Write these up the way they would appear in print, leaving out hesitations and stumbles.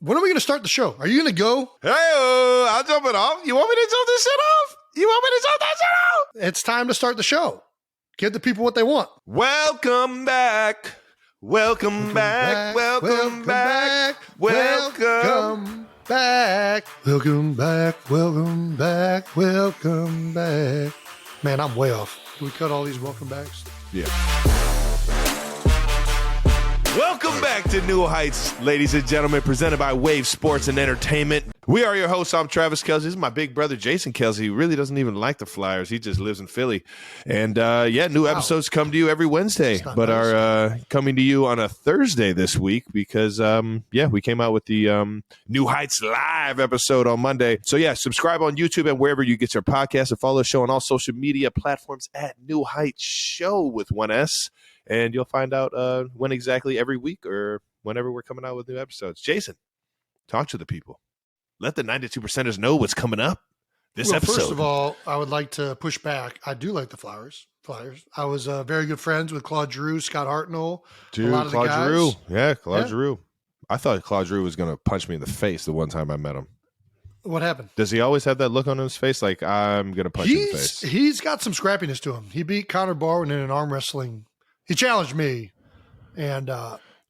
When are we going to start the show? Are you going to go? Hey, I'll jump it off. You want me to jump this shit off? You want me to jump that shit off? It's time to start the show. Give the people what they want. Welcome back. Welcome back. Welcome back. Welcome back. Welcome back. Welcome back. Welcome back. Man, I'm way off. Can we cut all these welcome backs? Yeah. Welcome back to New Heights, ladies and gentlemen, presented by Wave Sports and Entertainment. We are your hosts. I'm Travis Kelsey. This is my big brother, Jason Kelsey. He really doesn't even like the Flyers. He just lives in Philly. And, new episodes come to you every Wednesday, but nice. Are coming to you on a Thursday this week because, we came out with the New Heights Live episode on Monday. So, subscribe on YouTube and wherever you get your podcasts, and follow the show on all social media platforms at New Heights Show with one S. And you'll find out when exactly every week or whenever we're coming out with new episodes. Jason, talk to the people. Let the 92%ers know what's coming up this episode. First of all, I would like to push back. I do like the Flyers. I was very good friends with Claude Giroux, Scott Hartnell, a lot of the guys. Giroux. Yeah, Claude Giroux. I thought Claude Giroux was going to punch me in the face the one time I met him. What happened? Does he always have that look on his face like, I'm going to punch you in the face? He's got some scrappiness to him. He beat Connor Barwin in an arm wrestling. He challenged me, and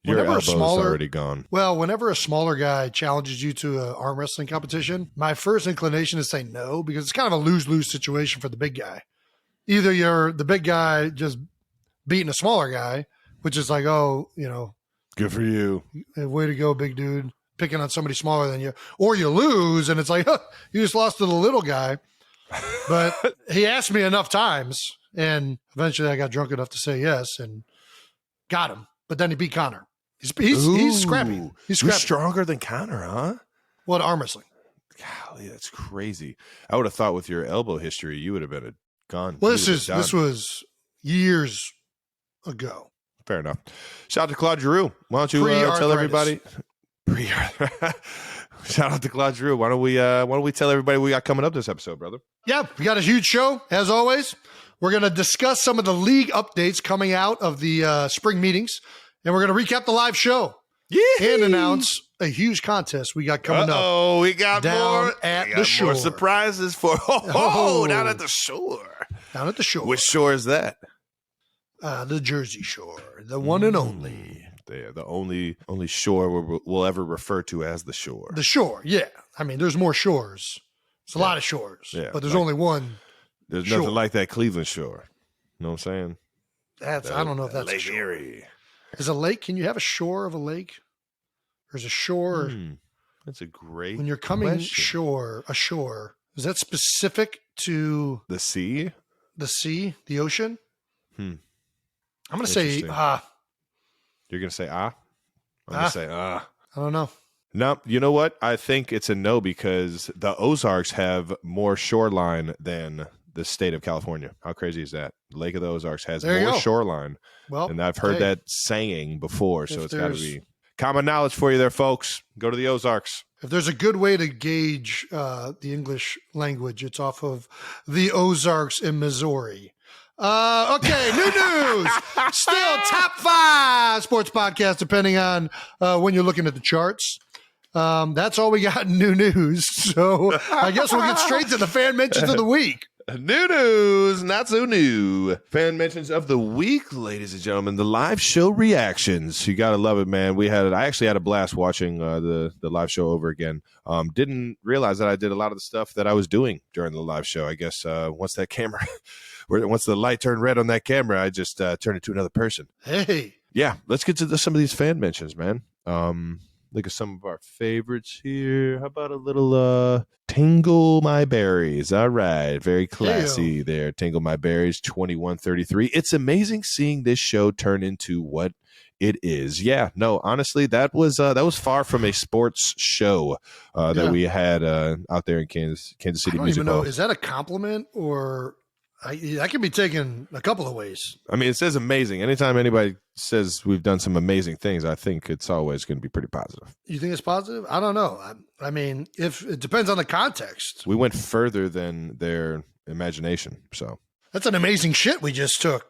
your elbow's already gone. Well, whenever a smaller guy challenges you to an arm wrestling competition, my first inclination is to say no, because it's kind of a lose-lose situation for the big guy. Either you're the big guy just beating a smaller guy, which is like, good for you. Way to go, big dude, picking on somebody smaller than you. Or you lose, and it's like, you just lost to the little guy. But he asked me enough times, and eventually I got drunk enough to say yes and got him. But then he beat Connor. He's scrappy. He's scrappy. You're stronger than Connor, huh? What, arm wrestling? Golly, that's crazy. I would have thought with your elbow history, you would have been gone. Well, this was years ago. Fair enough. Shout out to Claude Giroux. Why don't you tell everybody? Shout out to Claude Giroux. Why don't we tell everybody what we got coming up this episode, brother? Yeah, we got a huge show as always. We're going to discuss some of the league updates coming out of the spring meetings, and we're going to recap the live show. Yee-hee! And announce a huge contest we got coming up. Oh, we got down more at the shore. More surprises for down at the shore. Down at the shore. Which shore is that? The Jersey Shore, the one and only. The only shore we'll ever refer to as the shore. The shore, yeah. I mean, there's more shores. It's a lot of shores, but there's only one. There's nothing like that Cleveland shore. You know what I'm saying? I don't know if that's Lake a shore. Erie. Is a lake? Can you have a shore of a lake? There's a shore. That's a great when you're coming question. ashore. Is that specific to the sea? The sea, the ocean? I'm going to say You're going to say I'm going to say I don't know. No, you know what? I think it's a no because the Ozarks have more shoreline than the state of California. How crazy is that? The Lake of the Ozarks has more shoreline. Well, and I've heard that saying before, so it's got to be common knowledge for you there, folks. Go to the Ozarks. If there's a good way to gauge the English language, it's off of the Ozarks in Missouri. Okay, new news. Still top 5 sports podcast, depending on when you're looking at the charts. That's all we got in new news. So I guess we'll get straight to the fan mentions of the week. New news, not so new. Fan mentions of the week, ladies and gentlemen. The live show reactions. You gotta love it, man. I actually had a blast watching the live show over again. Didn't realize that I did a lot of the stuff that I was doing during the live show. I guess once the light turned red on that camera, I just turned into another person. Hey. Yeah, let's get to some of these fan mentions, man. Look at some of our favorites here. How about a little Tingle My Berries? All right. Very classy there. Tingle My Berries, 2133. It's amazing seeing this show turn into what it is. Yeah, no, honestly, that was far from a sports show that we had out there in Kansas City. I don't even know. Is that a compliment or that can be taken a couple of ways? I mean, it says amazing. Anytime anybody says we've done some amazing things, I think it's always going to be pretty positive. You think it's positive? I don't know. I mean, if it depends on the context. We went further than their imagination. So that's an amazing shit we just took.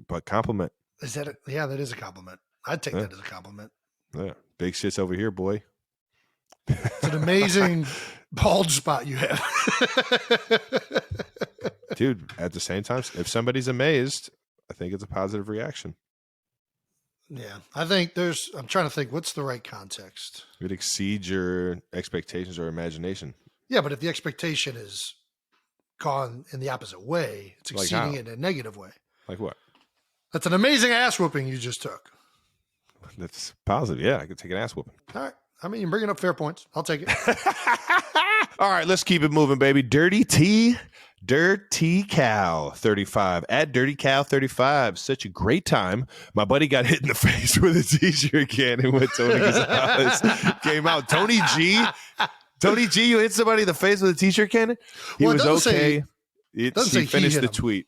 But compliment. Is that that is a compliment. I'd take that as a compliment. Yeah. Big shit's over here, boy. It's an amazing bald spot you have. Dude, at the same time, if somebody's amazed, I think it's a positive reaction. Yeah, I think I'm trying to think, what's the right context? It exceeds your expectations or imagination. Yeah, but if the expectation is gone in the opposite way, it's Like exceeding how? it in a negative way. Like what? That's an amazing ass whooping you just took. That's positive. Yeah, I could take an ass whooping. All right. I mean, you're bringing up fair points. I'll take it. All right, let's keep it moving, baby. Dirty Cow 35 at Dirty Cow 35. Such a great time. My buddy got hit in the face with a t-shirt cannon when Tony Gonzalez came out. Tony G, you hit somebody in the face with a t-shirt cannon? He was okay. He finished the tweet.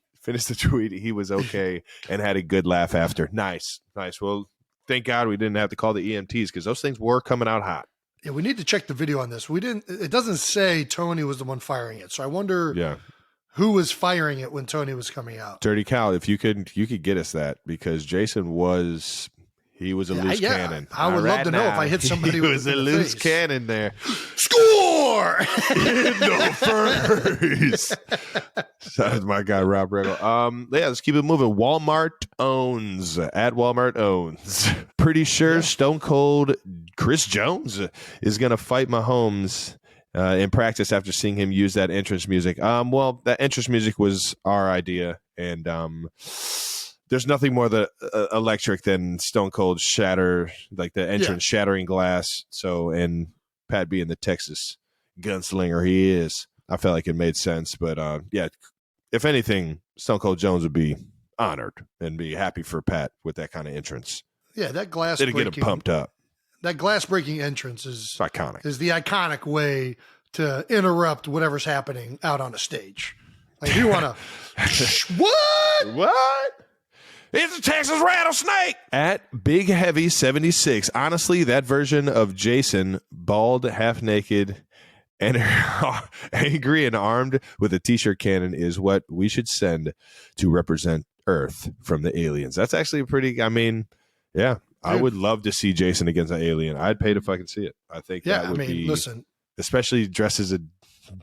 He was okay and had a good laugh after. Nice. Well, thank God we didn't have to call the EMTs because those things were coming out hot. Yeah, we need to check the video on this. It doesn't say Tony was the one firing it. So I wonder who was firing it when Tony was coming out. Dirty Cow, if you could get us that, because Jason was a loose cannon. I would love to know if I hit somebody he with was a loose cannon there. Score! No first. That was my guy, Rob Regal. Let's keep it moving. Walmart owns. Pretty sure Stone Cold Chris Jones is going to fight Mahomes in practice after seeing him use that entrance music. Well, that entrance music was our idea, and there's nothing more electric than Stone Cold shatter, like the entrance shattering glass. So, and Pat being the Texas gunslinger he is, I felt like it made sense. But if anything, Stone Cold Jones would be honored and be happy for Pat with that kind of entrance. Yeah, that glass it'll get him pumped up. That glass breaking entrance is iconic. Is the iconic way to interrupt whatever's happening out on the stage. Like, you want to what? It's a Texas rattlesnake at Big Heavy 76. Honestly, that version of Jason, bald, half naked, and angry and armed with a t-shirt cannon is what we should send to represent Earth from the aliens. That's actually a pretty, I would love to see Jason against an alien. I'd pay to fucking see it. I think that would be, listen, especially dressed as a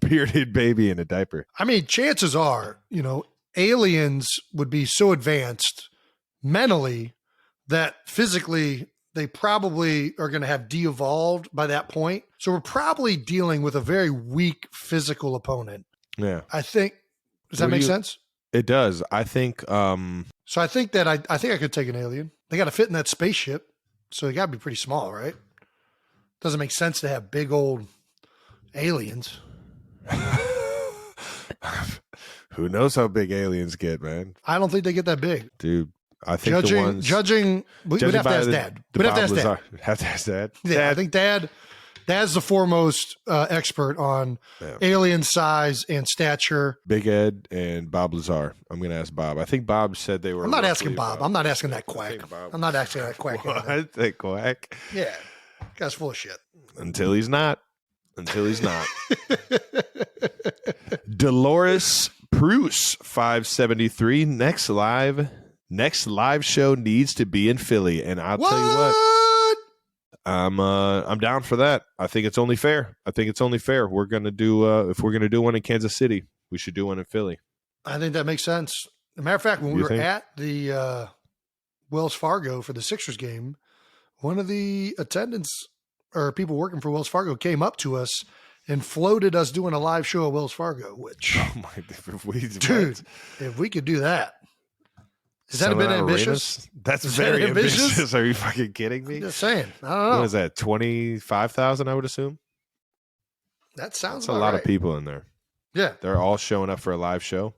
bearded baby in a diaper. I mean, chances are, aliens would be so advanced mentally that physically they probably are going to have de-evolved by that point. So we're probably dealing with a very weak physical opponent. Yeah. I think, does that make sense? It does. I think, so I think that I think I could take an alien. They got to fit in that spaceship. So they got to be pretty small, right? Doesn't make sense to have big old aliens. Who knows how big aliens get, man? I don't think they get that big. Dude, I think we'd have to ask Dad. We'd have to ask Dad. Have to ask Dad? Yeah, Dad. I think Dad's the foremost expert on alien size and stature. Big Ed and Bob Lazar. I'm going to ask Bob. I think Bob said they were. I'm not asking Bob. I'm not asking that quack. I'm not asking that quack. What? That quack? Yeah. Guy's full of shit. Until he's not. Dolores Pruce, 573. Next live show needs to be in Philly. And I'll tell you what. I'm down for that. I think it's only fair. We're gonna do if we're gonna do one in Kansas City, we should do one in Philly. I think that makes sense. As a matter of fact, when we were at the Wells Fargo for the Sixers game, one of the attendants or people working for Wells Fargo came up to us and floated us doing a live show at Wells Fargo. Which, if we could do that. Is that a bit ambitious? That's very ambitious. Are you fucking kidding me? I'm just saying. I don't know. What is that? 25,000, I would assume. That sounds That's a lot of people in there. Yeah. They're all showing up for a live show.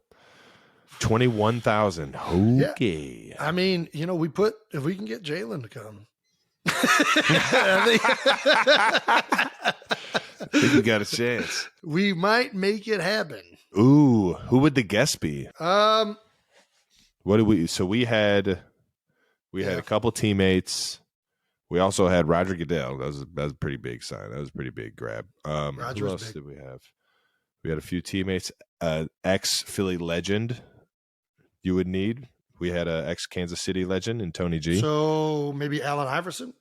21,000. Okay. Yeah. I mean, if we can get Jalen to come. I think we got a chance. We might make it happen. Ooh, who would the guest be? What did we? So we had a couple teammates. We also had Roger Goodell. That was a pretty big sign. That was a pretty big grab. Who else did we have? We had a few teammates. Ex Philly legend. You would need. We had a ex Kansas City legend in Tony G. So maybe Allen Iverson.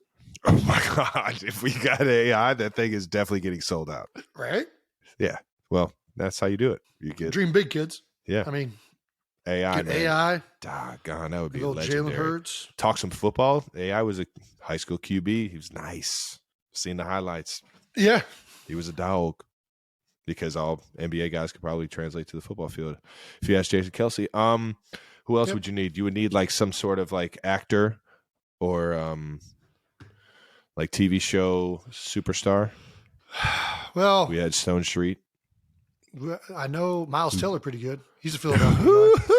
Oh my God. If we got AI, that thing is definitely getting sold out. Right? Yeah. Well, that's how you do it. You get Dream big, kids. Yeah. I mean, AI. get Man. AI. Doggone, that would be Little Jalen legendary. Hurts. Talk some football. AI was a high school QB. He was nice. Seen the highlights. Yeah. He was a dog. Because all NBA guys could probably translate to the football field. If you ask Jason Kelsey, who else would you need? You would need like some sort of like actor or like TV show superstar. Well, We had Stone Street. I know Miles Teller pretty good. He's a Philadelphia guy.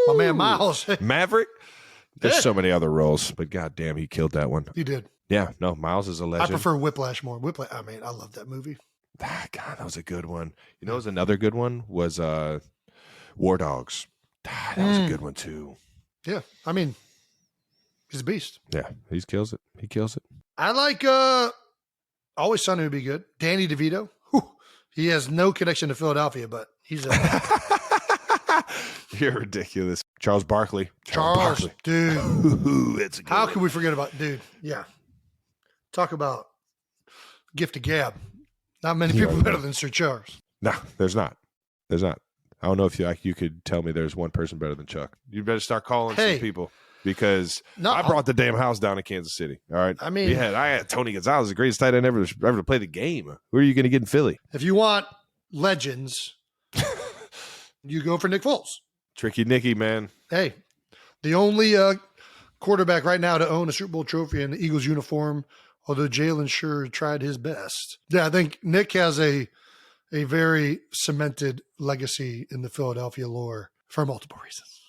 My man Miles. Maverick. There's Yeah. so many other roles, but goddamn, he killed that one. He did. Yeah, no, Miles is a I legend. prefer Whiplash more. Whiplash. I mean, I love that movie. God, that was a good one. You know, it was another good one was War Dogs. That was a good one too. Yeah. I mean, he's a beast. Yeah, he kills it. He kills it. I like Always Sunny would be good. Danny DeVito. Whew. He has no connection to Philadelphia, but he's a You're ridiculous. Charles Barkley. Charles, dude. Ooh, that's a good How one. can we forget about dude? Yeah. Talk about gift of gab. Not many people better than Sir Charles. No, there's not. There's not. I don't know if you could tell me there's one person better than Chuck. You better start calling some people because No, I brought the damn house down to Kansas City. All right. I mean, I had Tony Gonzalez, the greatest tight end ever to play the game. Who are you going to get in Philly? if you want legends, you go for Nick Foles. Tricky Nicky, man. Hey, the only quarterback right now to own a Super Bowl trophy in the Eagles uniform, although Jalen sure tried his best. Yeah, I think Nick has a very cemented legacy in the Philadelphia lore for multiple reasons.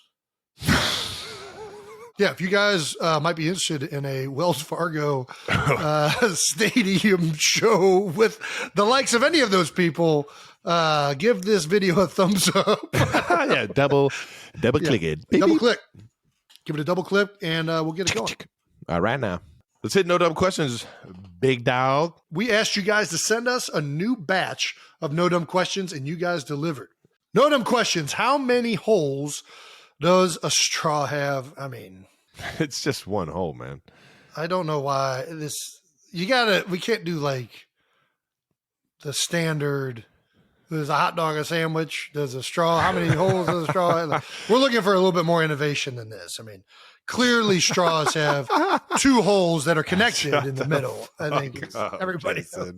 Yeah, if you guys might be interested in a Wells Fargo stadium show with the likes of any of those people, give this video a thumbs up. Yeah, double click it. Beep, Double beep. click. Give it a double click, and we'll get it going. All right, now. Let's hit no dumb questions, big dog. We asked you guys to send us a new batch of no dumb questions, and you guys delivered. No dumb questions. How many holes does a straw have? I mean, It's just one hole, man. I don't know why this. We can't do like the standard. There's a hot dog, a sandwich. There's a straw. How many holes does a straw have? We're looking for a little bit more innovation than this. I mean, clearly straws have two holes that are connected in the middle. I think everybody knows.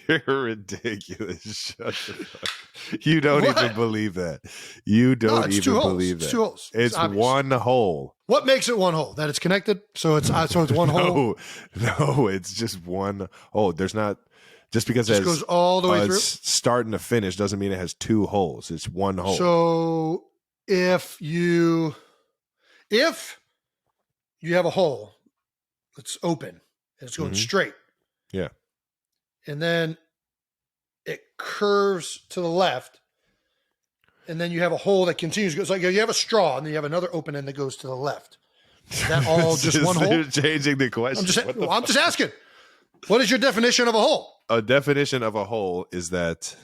You're ridiculous. Shut the fuck. You don't even believe that. You don't it's even two holes. believe that. It's two holes. It's obvious. one hole. What makes it one hole? That it's connected, so it's one hole. No, it's just one hole. There's not just because It it goes all the way through. start and a finish doesn't mean it has two holes. It's one hole. So if you have a hole that's open and it's going straight, yeah, and then it curves to the left, and then you have a hole that continues. It's like you have a straw, and then you have another open end that goes to the left. Is that all just one hole? You're changing the question. I'm just asking. What is your definition of a hole? A definition of a hole is that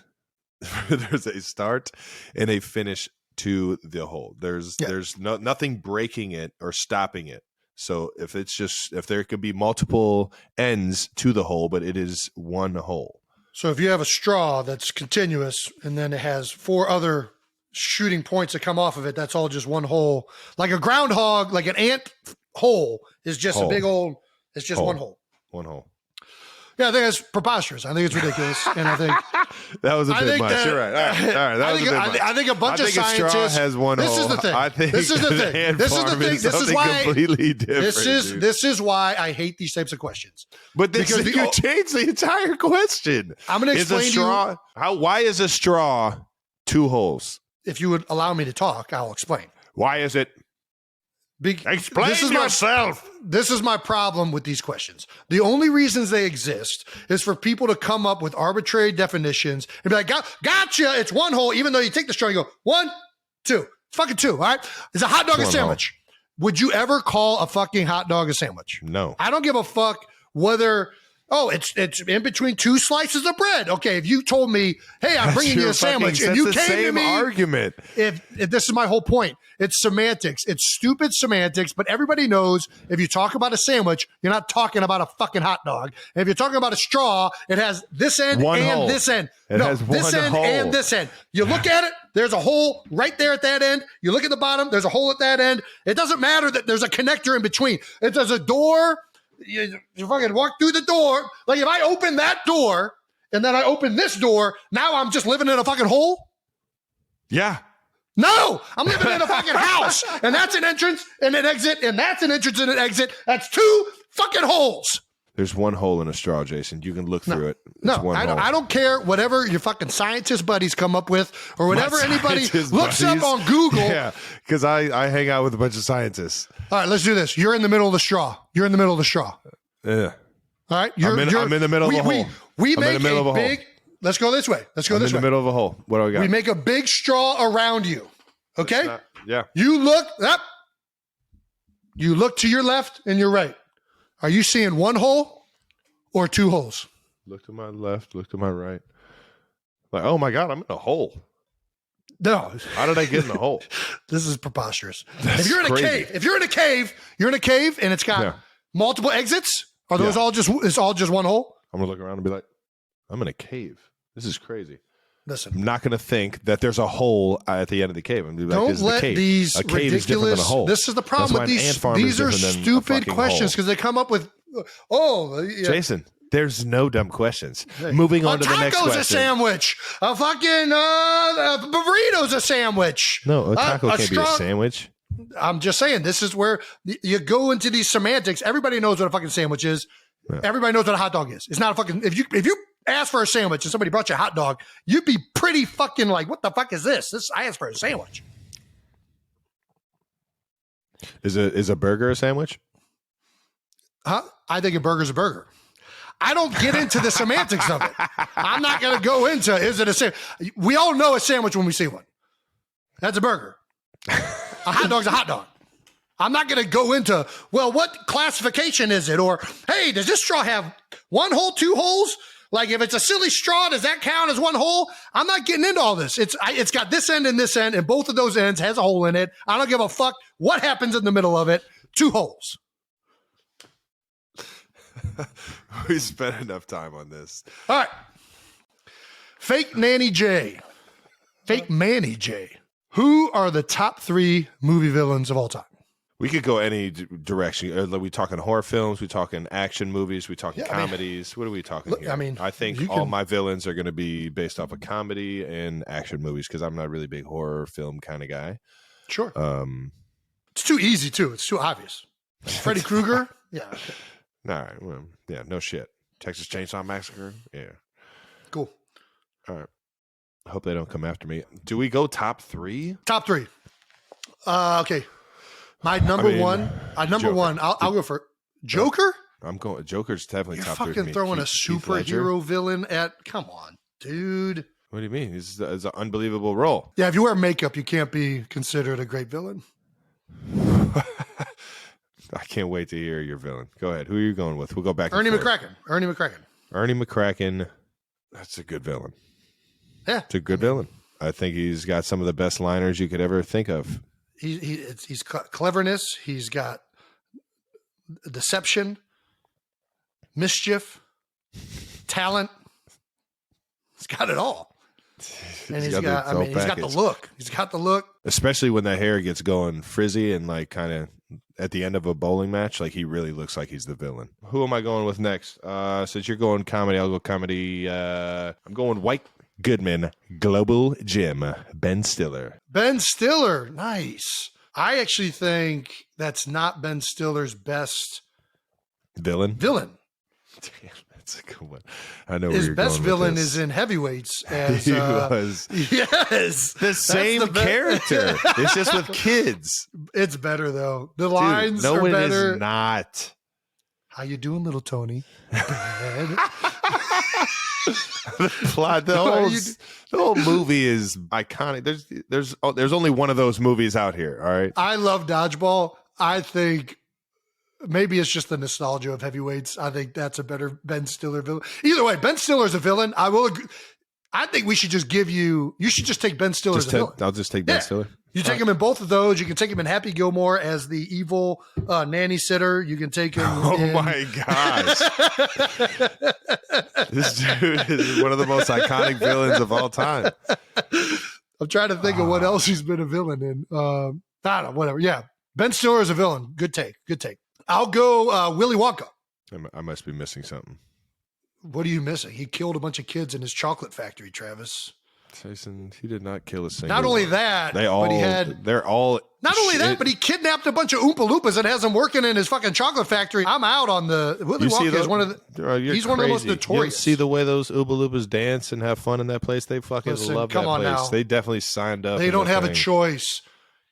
there's a start and a finish to the hole. There's nothing breaking it or stopping it. So if there could be multiple ends to the hole, but it is one hole. So if you have a straw that's continuous and then it has four other shooting points that come off of it, that's all just one hole. Like a groundhog, like an ant hole is just a big old, it's just one hole. One hole. Yeah, I think that's preposterous. I think it's ridiculous. And I think that was a bit much. You're right. All right. That was a bit much. I think a bunch of scientists. A straw has one hole. This is the thing. I think this is the thing. This is the thing. This is why completely different. This is why I hate these types of questions. But you changed the entire question. I'm going to explain to you. Why is a straw two holes? If you would allow me to talk, I'll explain. Why is it? Explain yourself. This is my problem with these questions. The only reasons they exist is for people to come up with arbitrary definitions and be like, gotcha, it's one hole, even though you take the straw and you go, 1, 2. It's fucking 2, all right? It's a hot dog a sandwich. Would you ever call a fucking hot dog a sandwich? No. I don't give a fuck whether Oh, it's in between two slices of bread. Okay, if you told me, hey, I'm bringing you a sandwich, and you came to me, argument. If this is my whole point, it's semantics. It's stupid semantics, but everybody knows if you talk about a sandwich, you're not talking about a fucking hot dog. And if you're talking about a straw, it has this end and this end. It has this one end hole. and this end. You look at it, there's a hole right there at that end. You look at the bottom, there's a hole at that end. It doesn't matter that there's a connector in between. If there's a door, you fucking walk through the door. Like if I open that door and then I open this door, now I'm just living in a fucking hole? Yeah. No, I'm living in a fucking house. And that's an entrance and an exit, and that's an entrance and an exit. That's two fucking holes. There's one hole in a straw, Jason. You can look through it. It's No, one hole. I don't care whatever your fucking scientist buddies come up with or whatever anybody looks up on Google. Yeah, because I hang out with a bunch of scientists. All right, let's do this. You're in the middle of the straw. You're in the middle of the straw. Yeah. All right. I'm in the middle of a hole. We I'm make in the middle of a big. hole. Let's go this way. Let's go I'm this in way. the middle of a hole. What do I got? We make a big straw around you. Okay. Yeah. You look up. You look to your left and your right. Are you seeing one hole or two holes? Look to my left. Look to my right. Like, oh my God, I'm in a hole. No. How did I get in the hole? This is preposterous. That's if you're in crazy. a cave, you're in a cave and it's got multiple exits. Are those all just? It's all just one hole. I'm gonna look around and be like, I'm in a cave. This is crazy. Listen, I'm not gonna think that there's a hole at the end of the cave. I'm gonna be like, don't this is the let cave. these a cave is different than a ridiculous. hole. This is the problem That's with why an these. ant farm is These are different than a stupid fucking questions hole. because they come up with. Oh, yeah. Jason, there's no dumb questions. Moving on to the next question. A taco's a sandwich. A fucking a burrito's a sandwich. No, a taco can't be a strong- sandwich. I'm just saying, this is where you go into these semantics. Everybody knows what a fucking sandwich is. Yeah. Everybody knows what a hot dog is. It's not a fucking. If you ask for a sandwich and somebody brought you a hot dog, you'd be pretty fucking like, what the fuck is this? I asked for a sandwich. Is a burger a sandwich? Huh? I think a burger's a burger. I don't get into the semantics of it. I'm not going to go into, is it a sandwich? We all know a sandwich when we see one. That's a burger. A hot dog's a hot dog. I'm not going to go into, well, what classification is it? Or, hey, does this straw have one hole, two holes? Like if it's a silly straw, does that count as one hole? I'm not getting into all this. It's got this end and this end, and both of those ends has a hole in it. I don't give a fuck what happens in the middle of it. Two holes. We spent enough time on this. All right. Fake Nanny J. Fake Manny J. Who are the top 3 movie villains of all time? We could go any direction. Are we talking horror films? We talking action movies? We talking comedies? What are we talking here? I think all my villains are going to be based off of comedy and action movies because I'm not a really big horror film kind of guy. Sure. It's too easy too. It's too obvious. Freddy Krueger. Yeah. Okay. All right. Well, yeah. No shit. Texas Chainsaw Massacre. Yeah. Cool. All right. I hope they don't come after me. Do we go top 3? Top 3. Okay. My number one. I'll go for Joker. I'm going. Joker's definitely You're top 3. fucking throwing a superhero villain at. Come on, dude. What do you mean? It's an unbelievable role. Yeah, if you wear makeup, you can't be considered a great villain. I can't wait to hear your villain. Go ahead. Who are you going with? We'll go back. Ernie McCracken. Ernie McCracken. That's a good villain. Yeah, it's a good villain. I think he's got some of the best liners you could ever think of. He's cleverness. He's got deception, mischief, talent. He's got it all. And he's got the look. He's got the look. Especially when that hair gets going frizzy and like kind of at the end of a bowling match, like he really looks like he's the villain. Who am I going with next? Since you're going comedy, I'll go comedy. I'm going White Goodman, Global Gym, Ben Stiller. Ben Stiller, nice. I actually think that's not Ben Stiller's best villain. Damn, that's a good one. I know his best villain is in Heavyweights. As he was the same character. It's just with kids. It's better though. The lines are better. It is not. How you doing, little Tony? The plot, the whole movie is iconic. There's only one of those movies out here. All right. I love Dodgeball. I think maybe it's just the nostalgia of heavyweights. I think that's a better Ben Stiller villain. Either way, Ben Stiller's a villain. I will agree. I think we should just you should just take Ben Stiller as a villain. I'll just take Ben Stiller. You take him in both of those. You can take him in Happy Gilmore as the evil nanny sitter. You can take him my gosh. This dude is one of the most iconic villains of all time. I'm trying to think of what else he's been a villain in. I don't know, whatever. Yeah. Ben Stiller is a villain. Good take. I'll go Willy Wonka. I must be missing something. What are you missing? He killed a bunch of kids in his chocolate factory, Travis. Jason, he did not kill a single Not only that, but he kidnapped a bunch of Oompa Loompas and has them working in his fucking chocolate factory. I'm out on the Willy Wonka is one of the he's one of the most notorious. You see the way those Oompa Loompas dance and have fun in that place? They fucking love that place. Now. They definitely signed up. They don't have a choice.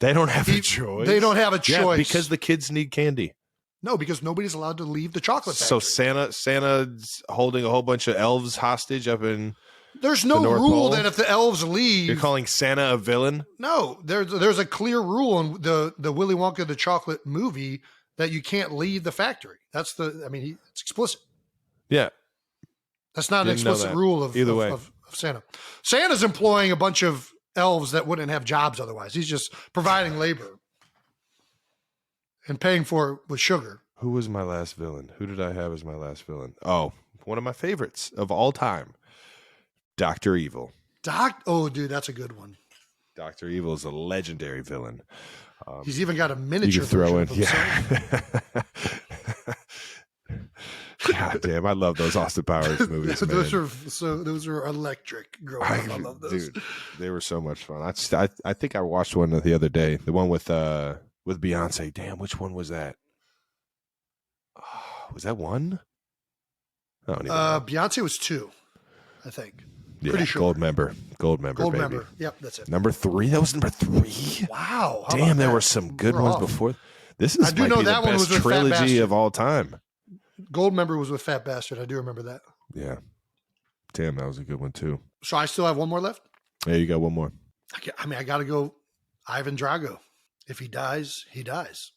They don't have a choice. They don't have a choice. Yeah, because the kids need candy. No, because nobody's allowed to leave the chocolate factory. So Santa's holding a whole bunch of elves hostage up in There's no rule that if the elves leave, you're calling Santa a villain. No, there's a clear rule in the Willy Wonka the Chocolate movie that you can't leave the factory. It's explicit. Yeah, that's not an explicit rule of Santa. Santa's employing a bunch of elves that wouldn't have jobs otherwise. He's just providing labor and paying for it with sugar. Who was my last villain? Who did I have as my last villain? Oh, one of my favorites of all time. Dr. Evil. Oh, dude, that's a good one. Dr. Evil is a legendary villain. He's even got a miniature version of himself. God damn, I love those Austin Powers movies. Those are electric. Growing up, I love those. Dude, they were so much fun. I think I watched one the other day. The one with Beyonce. Damn, which one was that? Was that one? I don't even know. Beyonce was 2, I think. Yeah, Pretty sure. Gold member, baby. Yep, that's it. Number 3. That was number 3. Wow. Damn, there were some good ones before. This is the best trilogy of all time. Gold member was with Fat Bastard. I do remember that. Yeah. Damn, that was a good one too. So I still have one more left? Yeah, you got one more. I got to go Ivan Drago. If he dies, he dies.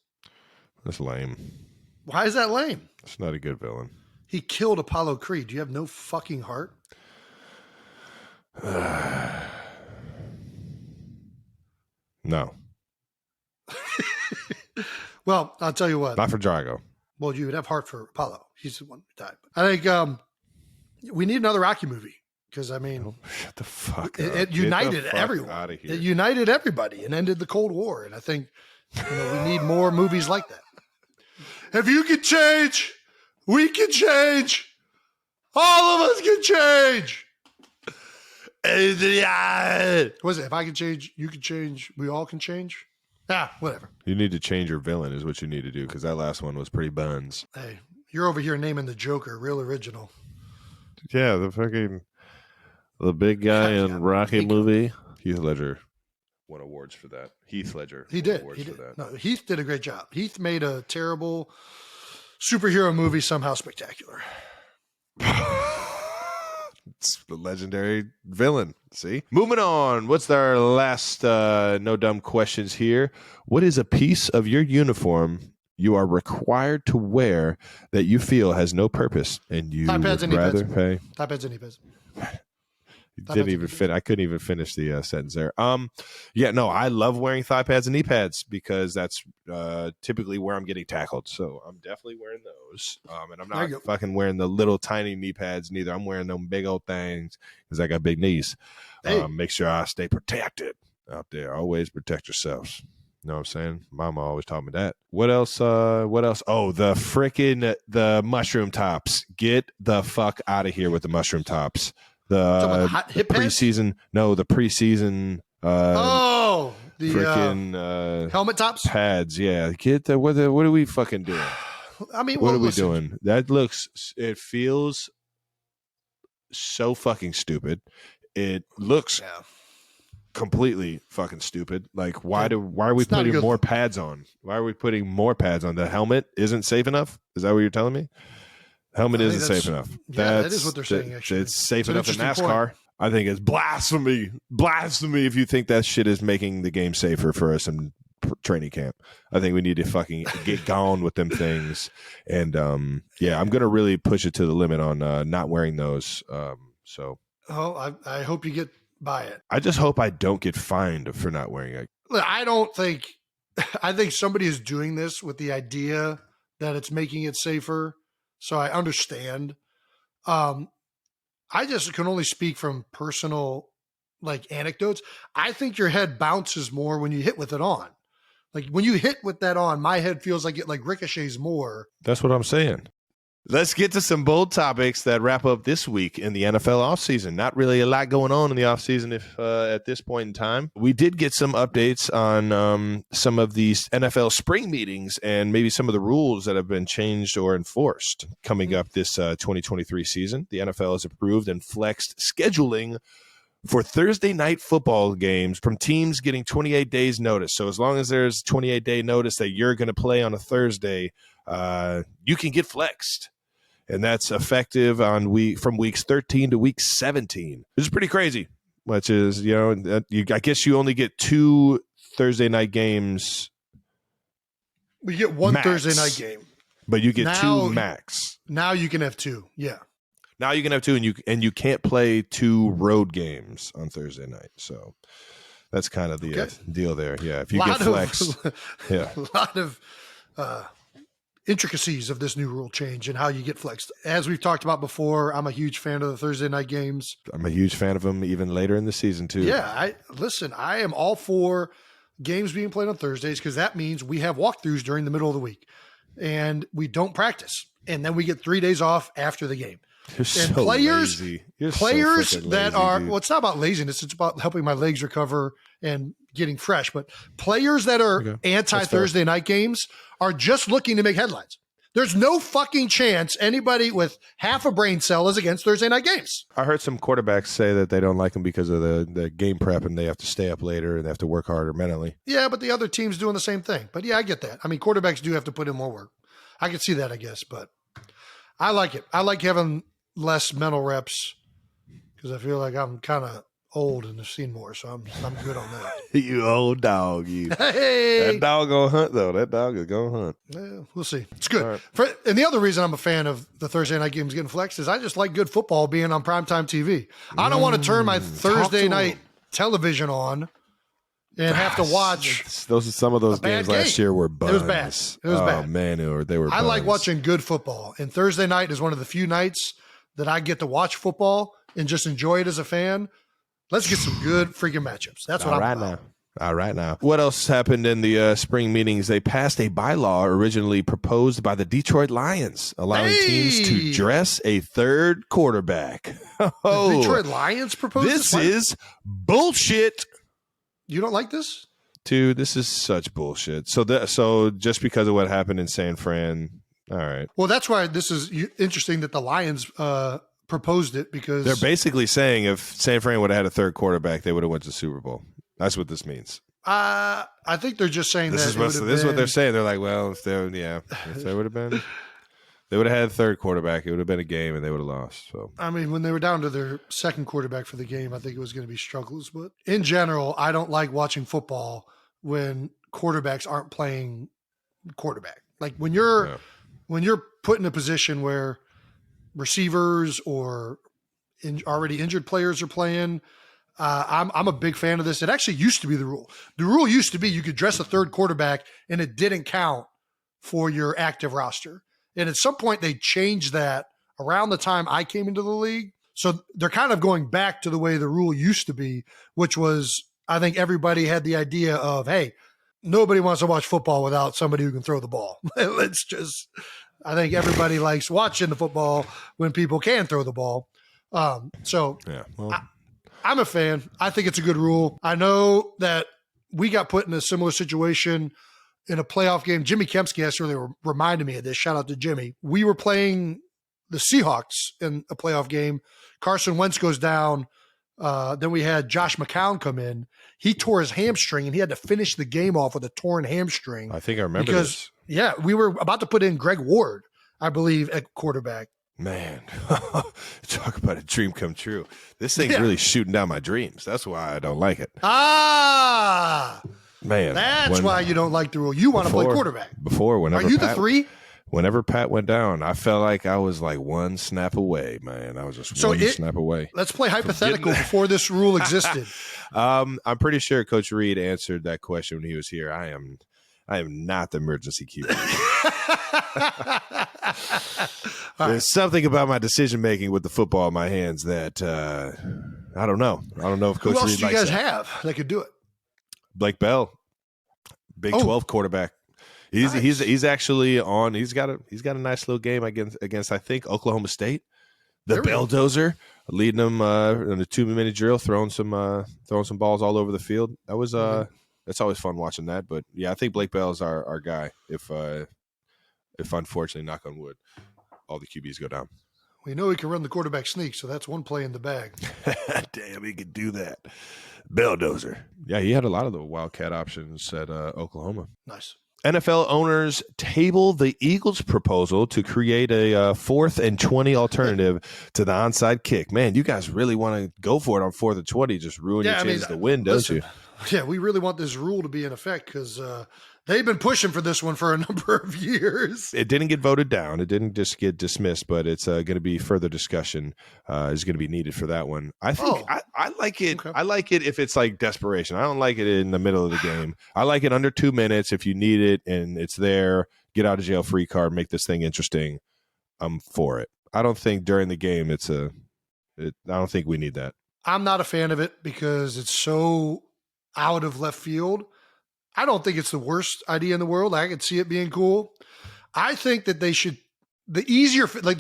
That's lame. Why is that lame? It's not a good villain. He killed Apollo Creed. Do you have no fucking heart? No. Well, I'll tell you what. Not for Drago. Well, you would have heart for Apollo. He's the one who died. I think we need another Rocky movie because shut the fuck up. It united everyone. Out of here. It united everybody and ended the Cold War. And I think we need more movies like that. If you can change, we can change. All of us can change. Was it? If I can change, you can change. We all can change. Whatever. You need to change your villain is what you need to do because that last one was pretty buns. Hey, you're over here naming the Joker, real original. Yeah, the big guy in Rocky movie. Heath Ledger won awards for that. Heath Ledger. He did. No, Heath did a great job. Heath made a terrible superhero movie somehow spectacular. It's the legendary villain. See? Moving on. What's our last no dumb questions here? What is a piece of your uniform you are required to wear that you feel has no purpose and you would rather pay? Top heads and knee pads. Didn't even fit. I couldn't even finish the sentence there. I love wearing thigh pads and knee pads because that's typically where I'm getting tackled. So I'm definitely wearing those. And I'm not fucking wearing the little tiny knee pads neither. I'm wearing them big old things because I got big knees. Hey. Make sure I stay protected out there. Always protect yourselves. You know what I'm saying? Mama always taught me that. What else? Oh, the mushroom tops. Get the fuck out of here with the mushroom tops. The preseason. No, the preseason. The freaking helmet tops pads. Yeah, get the what are we fucking doing? What are we doing? It feels so fucking stupid. It looks completely fucking stupid. Like why are we putting more pads on? Why are we putting more pads on? The helmet isn't safe enough? Is that what you're telling me? Helmet isn't safe enough. Yeah, that is what they're saying, actually. It's safe enough in NASCAR. I think it's blasphemy. Blasphemy if you think that shit is making the game safer for some training camp. I think we need to fucking get gone with them things. And I'm going to really push it to the limit on not wearing those. I hope you get by it. I just hope I don't get fined for not wearing it. I think somebody is doing this with the idea that it's making it safer. So I understand. I just can only speak from personal anecdotes. I think your head bounces more when you hit with it on. Like when you hit with that on, my head feels like it ricochets more. That's what I'm saying. Let's get to some bold topics that wrap up this week in the NFL offseason. Not really a lot going on in the offseason at this point in time. We did get some updates on some of these NFL spring meetings and maybe some of the rules that have been changed or enforced coming up this 2023 season. The NFL has approved and flexed scheduling for Thursday night football games from teams getting 28 days notice. So as long as there's 28-day notice that you're going to play on a Thursday, you can get flexed. And that's effective on from weeks 13 to week 17. This is pretty crazy, which is, I guess you only get 2 Thursday night games. We get one max. Thursday night game. But you get 2 max. Now you can have 2. Yeah. Now you can have 2, and you can't play 2 road games on Thursday night. So that's kind of the deal there. Yeah. If you get flexed. Yeah. A lot of intricacies of this new rule change and how you get flexed. As we've talked about before, I'm a huge fan of the Thursday night games. I'm a huge fan of them even later in the season too. Yeah, I am all for games being played on Thursdays because that means we have walkthroughs during the middle of the week and we don't practice. And then we get 3 days off after the game. You're so lazy. You're players so that lazy, are, dude. well, it's not about laziness. It's about helping my legs recover and getting fresh. But players that are anti-Thursday night games are just looking to make headlines. There's no fucking chance anybody with half a brain cell is against Thursday night games. I heard some quarterbacks say that they don't like them because of the game prep and they have to stay up later and they have to work harder mentally. Yeah, but the other team's doing the same thing. But yeah, I get that. I mean, quarterbacks do have to put in more work. I can see that, I guess. But I like it. I like having less mental reps because I feel like I'm kind of old and have seen more, so I'm good on that. You old dog, you. Hey, that dog gonna hunt though. That dog is gonna hunt. Yeah, we'll see. It's good. Right. And the other reason I'm a fan of the Thursday night games getting flexed is I just like good football being on primetime TV. I don't want to turn my Thursday night television on and have to watch. Those are some of those games last year were buns. It was bad. It was bad. Oh man, they were. I like watching good football, and Thursday night is one of the few nights that I get to watch football and just enjoy it as a fan. Let's get some good freaking matchups. That's what I'm about. All right now. What else happened in the spring meetings? They passed a bylaw originally proposed by the Detroit Lions, allowing teams to dress a third quarterback. The Detroit Lions proposed this? This is bullshit. You don't like this? Dude, this is such bullshit. So just because of what happened in San Fran, all right. Well, that's why this is interesting that the Lions proposed it because they're basically saying if San Fran would have had a third quarterback, they would have went to the Super Bowl. That's what this means. I think they're just saying this is what they're saying. They're like, well, if they would have been, they would have had a third quarterback. It would have been a game, and they would have lost. So I mean, when they were down to their second quarterback for the game, I think it was going to be struggles. But in general, I don't like watching football when quarterbacks aren't playing quarterback. Like when you're put in a position where receivers or already injured players are playing. I'm a big fan of this. It actually used to be the rule. The rule used to be you could dress a third quarterback and it didn't count for your active roster. And at some point they changed that around the time I came into the league. So they're kind of going back to the way the rule used to be, which was, I think everybody had the idea of, hey, nobody wants to watch football without somebody who can throw the ball. I think everybody likes watching the football when people can throw the ball. I'm a fan. I think it's a good rule. I know that we got put in a similar situation in a playoff game. Jimmy Kempski actually reminded me of this. Shout out to Jimmy. We were playing the Seahawks in a playoff game. Carson Wentz goes down. Then we had Josh McCown come in. He tore his hamstring, and he had to finish the game off with a torn hamstring. I think I remember this. Yeah, we were about to put in Greg Ward, I believe, at quarterback. Man, talk about a dream come true. This thing's really shooting down my dreams. That's why I don't like it. Man, That's why you don't like the rule. You want to play quarterback. Whenever Are you the 3? Whenever Pat went down, I felt like I was like one snap away, man. I was just one snap away. Let's play hypothetical before this rule existed. I'm pretty sure Coach Reed answered that question when he was here. I am not the emergency QB. There's something about my decision making with the football in my hands that I don't know. I don't know if Coach Reed likes that. Who else do you guys have that could do it? Blake Bell, Big 12 quarterback. He's actually on. He's got a nice little game against I think Oklahoma State. The Belldozer leading them in a 2-minute drill, throwing some balls all over the field. That was that's always fun watching that. But yeah, I think Blake Bell is our guy. If unfortunately, knock on wood, all the QBs go down. We know he can run the quarterback sneak, so that's one play in the bag. Damn, he could do that. Belldozer. Yeah, he had a lot of the Wildcat options at Oklahoma. Nice. NFL owners table the Eagles' proposal to create a 4th and 20 alternative to the onside kick. Man, you guys really want to go for it on 4th and 20, just ruin your chances to win, don't you? Yeah, we really want this rule to be in effect because they've been pushing for this one for a number of years. It didn't get voted down. It didn't just get dismissed, but it's going to be further discussion is going to be needed for that one. I think I like it. Okay. I like it if it's like desperation. I don't like it in the middle of the game. I like it under 2 minutes. If you need it and it's there, get out of jail free card, make this thing interesting. I'm for it. I don't think during the game I don't think we need that. I'm not a fan of it because it's so out of left field. I don't think it's the worst idea in the world. I could see it being cool. I think that they should, the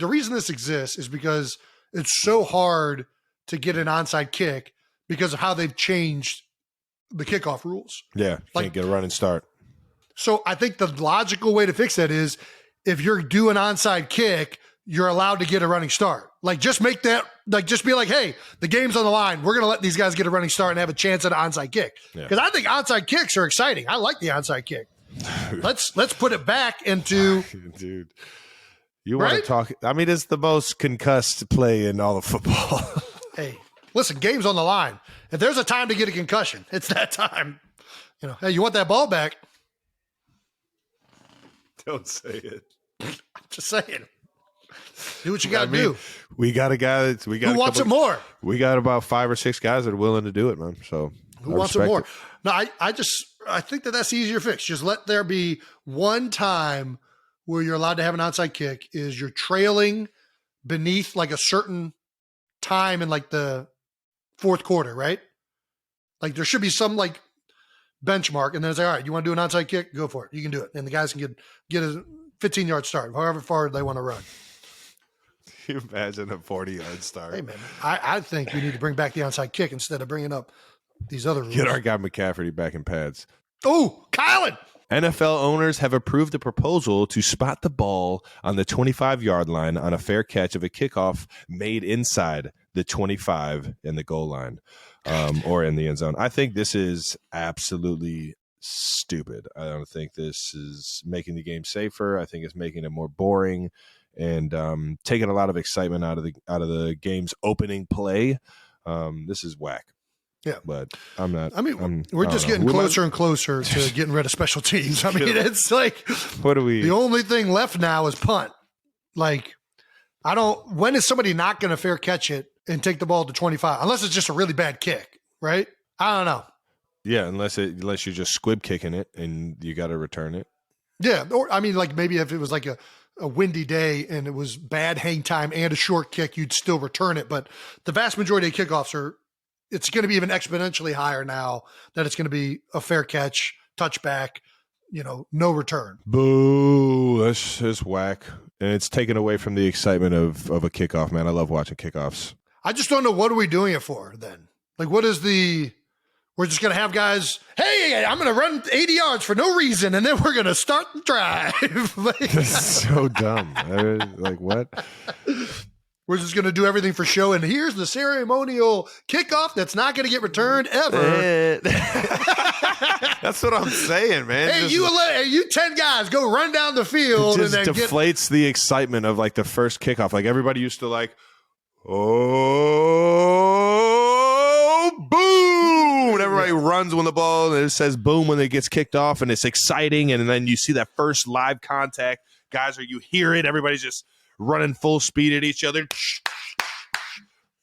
reason this exists is because it's so hard to get an onside kick because of how they've changed the kickoff rules. Yeah, can't get a running start. So I think the logical way to fix that is if you're doing onside kick, you're allowed to get a running start. Like just make that, just be like, hey, the game's on the line. We're going to let these guys get a running start and have a chance at an onside kick. Because I think onside kicks are exciting. I like the onside kick. Let's put it back into. Dude, you want to talk? I mean, it's the most concussed play in all of football. Hey, listen, game's on the line. If there's a time to get a concussion, it's that time. Hey, you want that ball back? Don't say it. I'm just saying. Do what you got to do. We got a guy who wants it more. We got about 5 or 6 guys that are willing to do it, man. So who wants it more? No, I think that's the easier fix. Just let there be one time where you're allowed to have an onside kick is you're trailing beneath like a certain time in like the fourth quarter, right? Like there should be some like benchmark, and then it's like, all right, you want to do an onside kick? Go for it. You can do it, and the guys can get a 15-yard start, however far they want to run. Can you imagine a 40-yard start? Hey, man, I think we need to bring back the onside kick instead of bringing up these other rules. Get our guy McCaffrey back in pads. Oh, Kylan! NFL owners have approved a proposal to spot the ball on the 25-yard line on a fair catch of a kickoff made inside the 25 in the goal line or in the end zone. I think this is absolutely stupid. I don't think this is making the game safer. I think it's making it more boring and taking a lot of excitement out of the game's opening play. This is whack. Yeah, but I'm not. I mean, we're just getting closer and closer to getting rid of special teams. I mean, it's like, what do we? The only thing left now is punt. Like, when is somebody not going to fair catch it and take the ball to 25? Unless it's just a really bad kick, right? I don't know. Yeah, unless you're just squib kicking it and you got to return it. Yeah, or I mean, like maybe if it was like a windy day and it was bad hang time and a short kick, you'd still return it. But the vast majority of kickoffs it's going to be even exponentially higher now that it's going to be a fair catch, touchback, no return. Boo. That's whack. And it's taken away from the excitement of a kickoff, man. I love watching kickoffs. I just don't know, what are we doing it for then? Like, what is we're just going to have guys, hey, I'm going to run 80 yards for no reason, and then we're going to start the drive. That's so dumb. Like, what? We're just going to do everything for show, and here's the ceremonial kickoff that's not going to get returned ever. That's what I'm saying, man. Hey, you 10 guys go run down the field. It just deflates the excitement of like the first kickoff. Like everybody used to like, oh, boom. And everybody runs when the ball, and it says boom when it gets kicked off, and it's exciting. And then you see that first live contact. Guys, you hear it. Everybody's just running full speed at each other.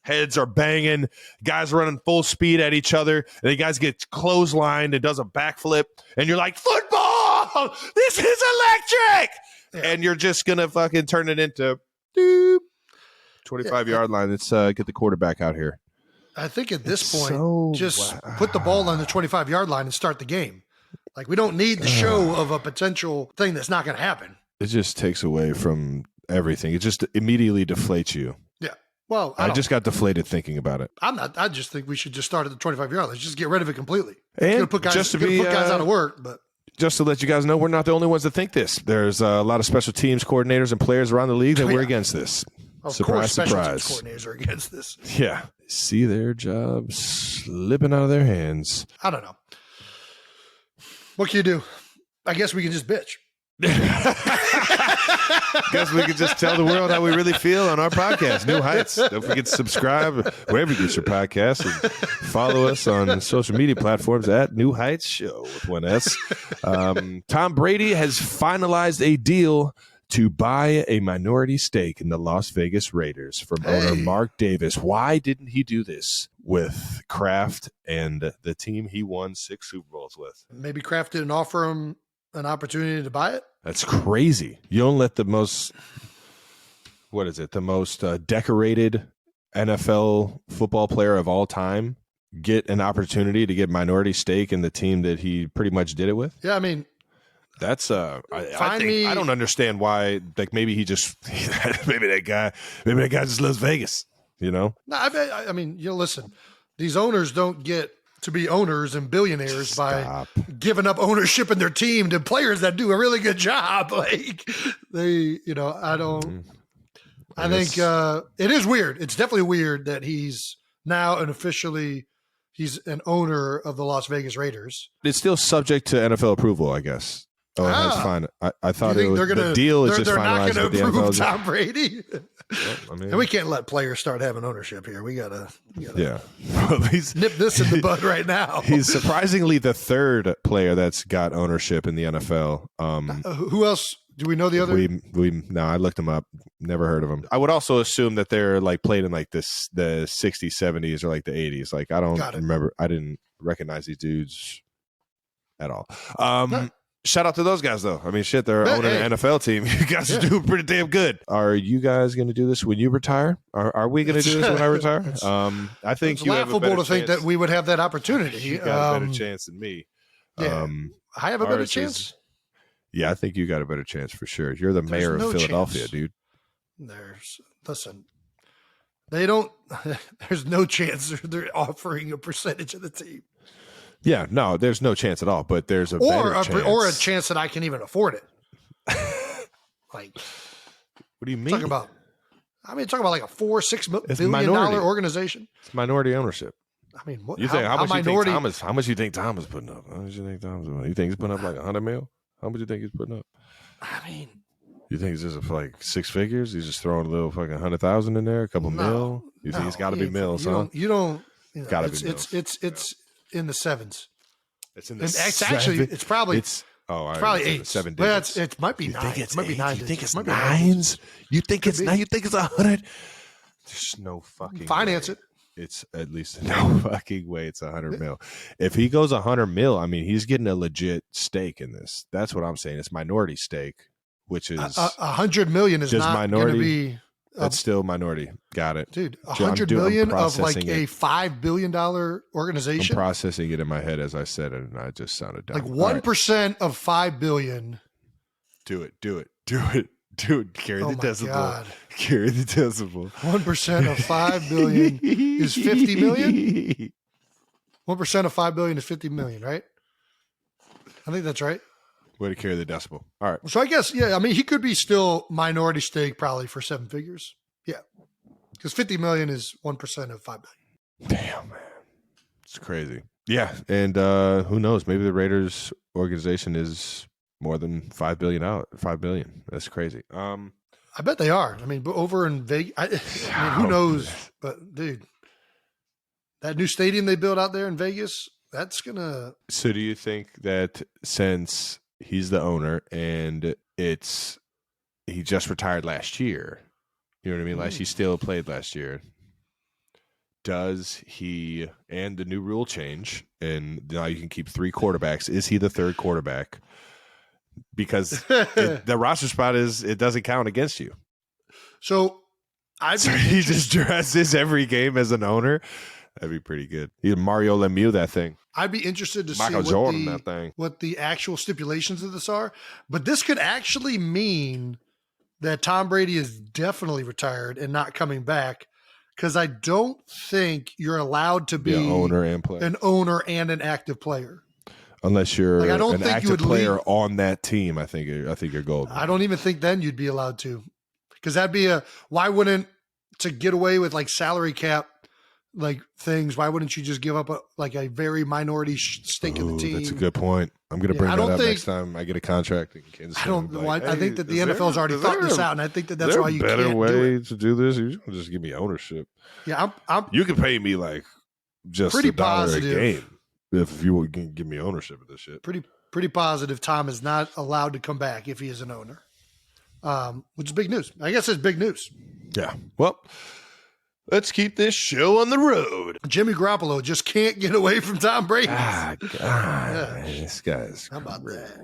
Heads are banging. Guys running full speed at each other. And the guys get clotheslined and does a backflip. And you're like, football! This is electric! Yeah. And you're just going to fucking turn it into 25-yard line. Let's get the quarterback out here. I think at this point, just put the ball on the 25-yard line and start the game. Like, we don't need the show of a potential thing that's not going to happen. It just takes away from everything. It just immediately deflates you. Yeah. Well, I just got deflated thinking about it. I just think we should just start at the 25-yard line. Let's just get rid of it completely. And put guys out of work, but just to let you guys know, we're not the only ones that think this. There's a lot of special teams coordinators and players around the league that we're against this. Of surprise, course, surprise. Special teams coordinators are against this. Yeah. See their jobs slipping out of their hands. I don't know. What can you do? I guess we can just bitch. Guess we could just tell the world how we really feel on our podcast, New Heights. Don't forget to subscribe wherever you get your podcasts and follow us on social media platforms at New Heights Show with one S. Tom Brady has finalized a deal to buy a minority stake in the Las Vegas Raiders from owner Mark Davis. Why didn't he do this with Kraft and the team he won 6 Super Bowls with? Maybe Kraft didn't offer him an opportunity to buy it. That's crazy. You don't let the most, decorated NFL football player of all time get an opportunity to get minority stake in the team that he pretty much did it with. Yeah, I mean, that's I don't understand why. Like maybe maybe that guy just loves Vegas. You know? No, I mean, listen, these owners don't get to be owners and billionaires by giving up ownership in their team to players that do a really good job. Like I think it is weird. It's definitely weird that he's now he's an owner of the Las Vegas Raiders. It's still subject to NFL approval, I guess. Oh, that's fine. I thought the deal is just finalized with the NFL. They're not going to approve Tom Brady. Well, and we can't let players start having ownership here. We gotta well, nip this in the bud right now. He's surprisingly the third player that's got ownership in the NFL. Who else? Do we know the other? No, I looked them up. Never heard of them. I would also assume that they're like played in like the 60s, 70s, or like the 80s. Like I don't remember. I didn't recognize these dudes at all. Shout out to those guys, though. I mean, shit, they're owning an NFL team. You guys are doing pretty damn good. Are you guys going to do this when you retire? Are we going to do this when I retire? I think it's laughable to think that we would have that opportunity. You got a better chance than me. Yeah. I have a better chance? Yeah, I think you got a better chance for sure. You're the mayor of Philadelphia, dude. Listen, they don't, there's no chance they're offering a percentage of the team. Yeah, no, there's no chance at all. But there's a better chance. Or a chance that I can even afford it. Like, what do you mean? Talk about like a $4-6 billion organization. It's minority ownership. I mean, what? How much do you think Tom is putting up? How much do you think Tom's putting up? You think he's putting up like $100 million? How much do you think he's putting up? I mean, you think it's just for like 6 figures? He's just throwing a little fucking 100,000 in there, a couple mil. You think it's got to be mils, huh? You don't. Gotta be mils. It's in the sevens. It's in the it's probably 8. 7 but digits. it might be 9. It might be 9. You think it's 9s? You think it's 9? You think it's 100? There's no fucking finance way. It. It's at least no fucking way it's 100 mil. If he goes 100 mil, I mean, he's getting a legit stake in this. That's what I'm saying. It's minority stake, which is 100 million is just not minority. Be that's still minority. Got it, dude. 100 million of like a $5 billion organization. I'm processing it in my head as I said it, and I just sounded dumb. Like 1% of $5 billion. Do it. Carry the decimal. God. Carry the decimal. 1% of $5 billion is 50 million. 1% of $5 billion is 50 million, right? I think that's right. Way to carry the decimal. All right. So I guess, I mean, he could be still minority stake probably for 7 figures. Yeah. Because 50 million is 1% of $5 billion. Damn, man. It's crazy. Yeah. And who knows? Maybe the Raiders organization is more than $5 billion. That's crazy. I bet they are. I mean, over in Vegas, I mean, who knows? But dude, that new stadium they built out there in Vegas, that's gonna. So do you think that since he's the owner and he just retired last year, you know what I mean? Like he still played last year. Does he, and the new rule change, and now you can keep 3 quarterbacks, is he the third quarterback? Because the roster spot it doesn't count against you. So he just dresses every game as an owner. That'd be pretty good. He'd Mario Lemieux that thing. I'd be interested to Michael see Jordan, that thing. What the actual stipulations of this are. But this could actually mean that Tom Brady is definitely retired and not coming back, because I don't think you're allowed to be an owner and player. An owner and an active player. Unless you're I don't an think active player on that team, I think you're golden. I don't even think then you'd be allowed to, because that'd be why wouldn't, to get away with like salary cap like things, why wouldn't you just give up a very minority stake in the team? That's a good point. I'm going to bring that up next time I get a contract in Kansas City. I think that the NFL's already thought this out, and I think that's why you can't do it. Better way to do this? You just give me ownership. Yeah, you can pay me like just $1 a game if you would give me ownership of this shit. Pretty positive Tom is not allowed to come back if he is an owner, which is big news. I guess it's big news. Yeah. Well, let's keep this show on the road. Jimmy Garoppolo just can't get away from Tom Brady. God, this guy's. How about that?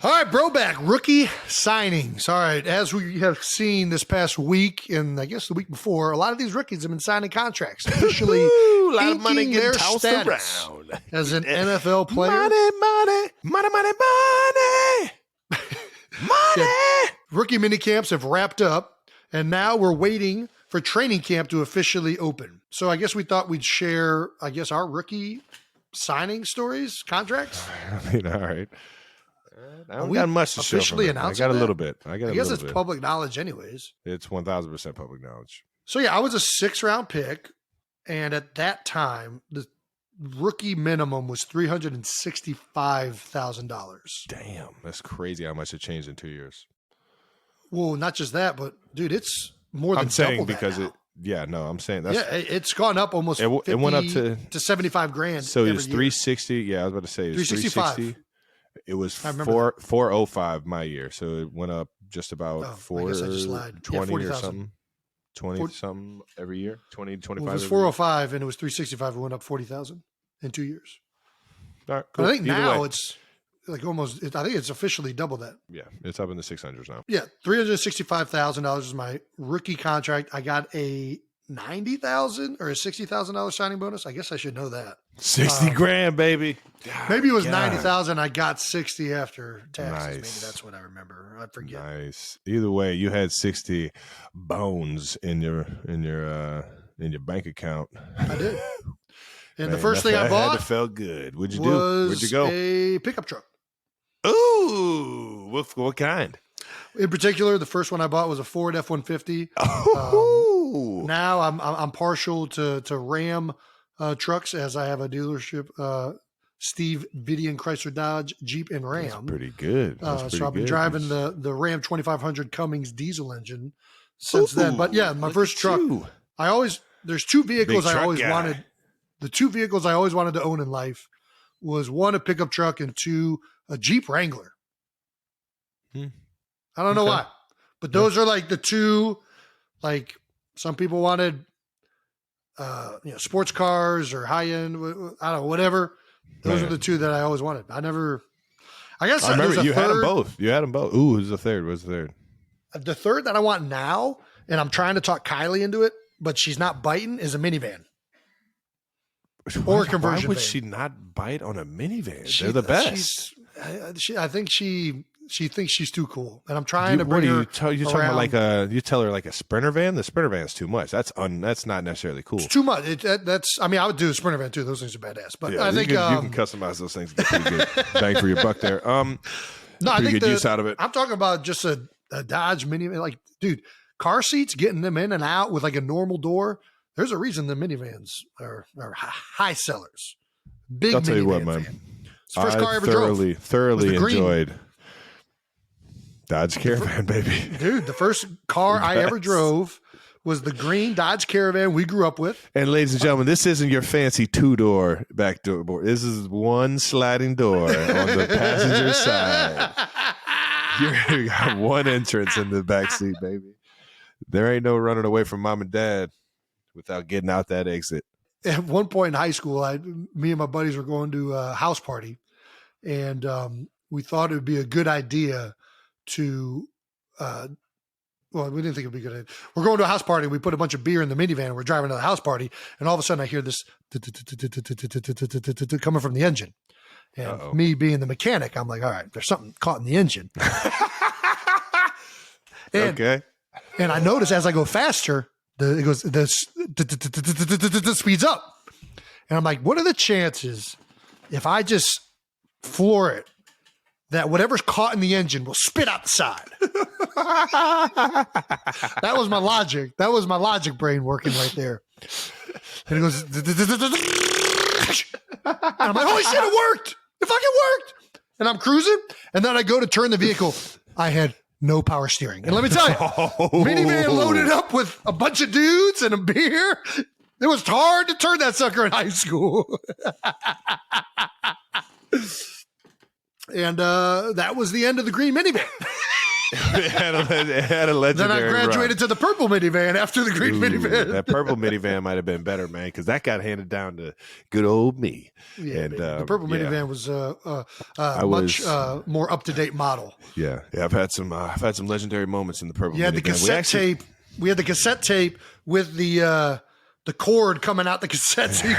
All right, Broback, rookie signings. All right, as we have seen this past week, and I guess the week before, a lot of these rookies have been signing contracts, officially a lot of money getting tossed around as an NFL player. Money. Rookie mini camps have wrapped up, and now we're waiting for training camp to officially open. So I guess we thought we'd share, our rookie signing stories, contracts. I mean, all right. I don't got much to show. Officially announced. I got a little bit. I guess it's public knowledge, anyways. It's 1,000% public knowledge. So yeah, I was a 6th-round pick, and at that time, the rookie minimum was $365,000. Damn, that's crazy how much it changed in 2 years. Well, not just that, but dude, it's more than I'm saying double because that now. I'm saying that's it's gone up almost. It went up to $75,000. So it was 360. Yeah, I was about to say it was 360. It was 405 my year, so it went up just about 420 or something. 20 something every year. 20, 25. Well, it was 405 and it was 365. It went up 40,000 in 2 years. All right, cool. But I think now it's like almost. I think it's officially double that. Yeah, it's up in the 600s now. Yeah, $365,000 is my rookie contract. I got a $90,000 or a $60,000 signing bonus. I guess I should know that. 60 grand, baby. Maybe it was 90,000. I got 60 after taxes. Nice. Maybe that's what I remember. I forget. Nice. Either way, you had 60 bones in your bank account. I did. And the first thing I bought felt good. What'd you do? Where'd you go? A pickup truck. Ooh, what kind? In particular, the first one I bought was a Ford F-150. Now I'm partial to Ram trucks, as I have a dealership, Steve Vidian Chrysler Dodge Jeep and Ram. That's pretty good. So I've been driving the Ram 2500 Cummins diesel engine since then. But yeah, my first truck. There's 2 vehicles I always wanted. The 2 vehicles I always wanted to own in life was 1, a pickup truck, and 2, a Jeep Wrangler. I don't know why, but those are like the 2, like some people wanted, sports cars or high end, I don't know, whatever. Those are the 2 that I always wanted. I remember you had them both. Ooh, who's the third? What's the third? The third that I want now, and I'm trying to talk Kylie into it, but she's not biting, is a minivan. Or a conversion. Why would van. she not bite on a minivan? They're the best. I think she thinks she's too cool, and I'm trying to bring her. You talking about you tell her like a Sprinter van? The Sprinter van's too much. That's not necessarily cool. It's too much. I would do a Sprinter van too. Those things are badass. But I think you can customize those things. Get pretty good bang for your buck there. No, I think good use out of it. I'm talking about just a Dodge minivan. Like, dude, car seats, getting them in and out with like a normal door. There's a reason the minivans are high sellers. Big. I'll tell you what, man. It's the first car I ever drove. Thoroughly enjoyed Dodge Caravan, baby. Dude, the first car I ever drove was the green Dodge Caravan we grew up with. And ladies and gentlemen, this isn't your fancy 2-door back door. This is one sliding door on the passenger side. You got one entrance in the back seat, baby. There ain't no running away from mom and dad without getting out that exit. At one point in high school, me and my buddies were going to a house party, and we thought it would be a good idea to well, we didn't think it'd be a good idea. We're going to a house party. We put a bunch of beer in the minivan. And we're driving to the house party, and all of a sudden I hear this coming from the engine. And me being the mechanic, I'm like, all right, there's something caught in the engine. Okay. And I notice as I go faster, it speeds up. And I'm like, what are the chances if I just floor it that whatever's caught in the engine will spit out the side? That was my logic. That was my logic brain working right there. And it goes, and I'm like, holy shit, it worked. It fucking worked. And I'm cruising. And then I go to turn the vehicle. I had no power steering. And let me tell you, minivan loaded up with a bunch of dudes and a beer. It was hard to turn that sucker in high school. And that was the end of the green minivan. It had a legendary Then I graduated to the purple minivan after the green minivan. That purple minivan might have been better, man, because that got handed down to good old me. Yeah, and the purple minivan was much more up-to-date model. Yeah, I've had some legendary moments in the purple. You had the cassette tape. We had the cassette tape with the cord coming out the cassette, so you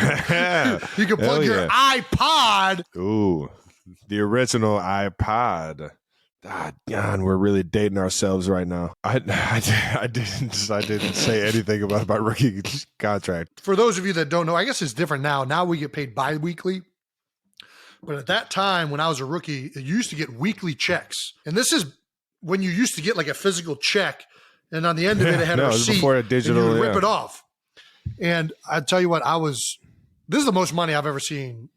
could plug your iPod. Ooh, the original iPod. God, we're really dating ourselves right now. I didn't say anything about my rookie contract. For those of you that don't know, I guess it's different now. Now we get paid bi-weekly. But at that time, when I was a rookie, you used to get weekly checks. And this is when you used to get like a physical check, and on the end of it had a receipt. It was before a digital, and you would rip it off. And I tell you what, this is the most money I've ever seen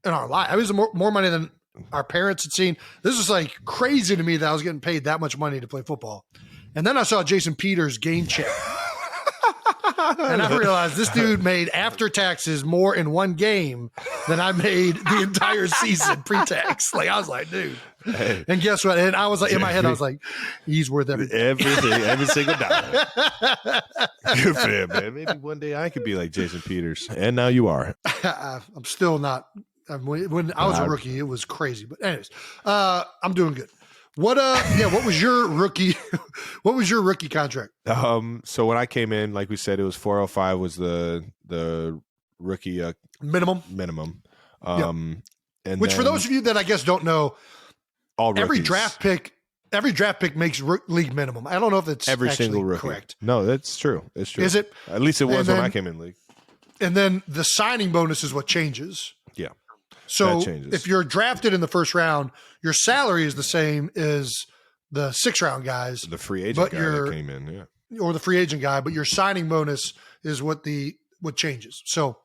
in our life. It was more money than our parents had seen. This was like crazy to me that I was getting paid that much money to play football. And then I saw Jason Peters' game check. And I realized this dude made after taxes more in one game than I made the entire season pre-tax. Like, I was like, dude. Hey. And guess what? And I was like, in my head, I was like, he's worth everything. Every single dollar. Good for him, man. Maybe one day I could be like Jason Peters. And now you are. I'm still not. When I was a rookie, it was crazy. But anyways, I'm doing good. What was your rookie? What was your rookie contract? So when I came in, like we said, it was 405 was the rookie minimum. And which for those of you that I guess don't know, every draft pick makes league minimum. I don't know if it's every single rookie. Correct. No, that's true. It's true. Is it? At least it was when I came in league. And then the signing bonus is what changes. Yeah. So if you're drafted in the first round, your salary is the same as the 6th round guys. The free agent guy that came in, yeah. Or the free agent guy, but your signing bonus is what changes. So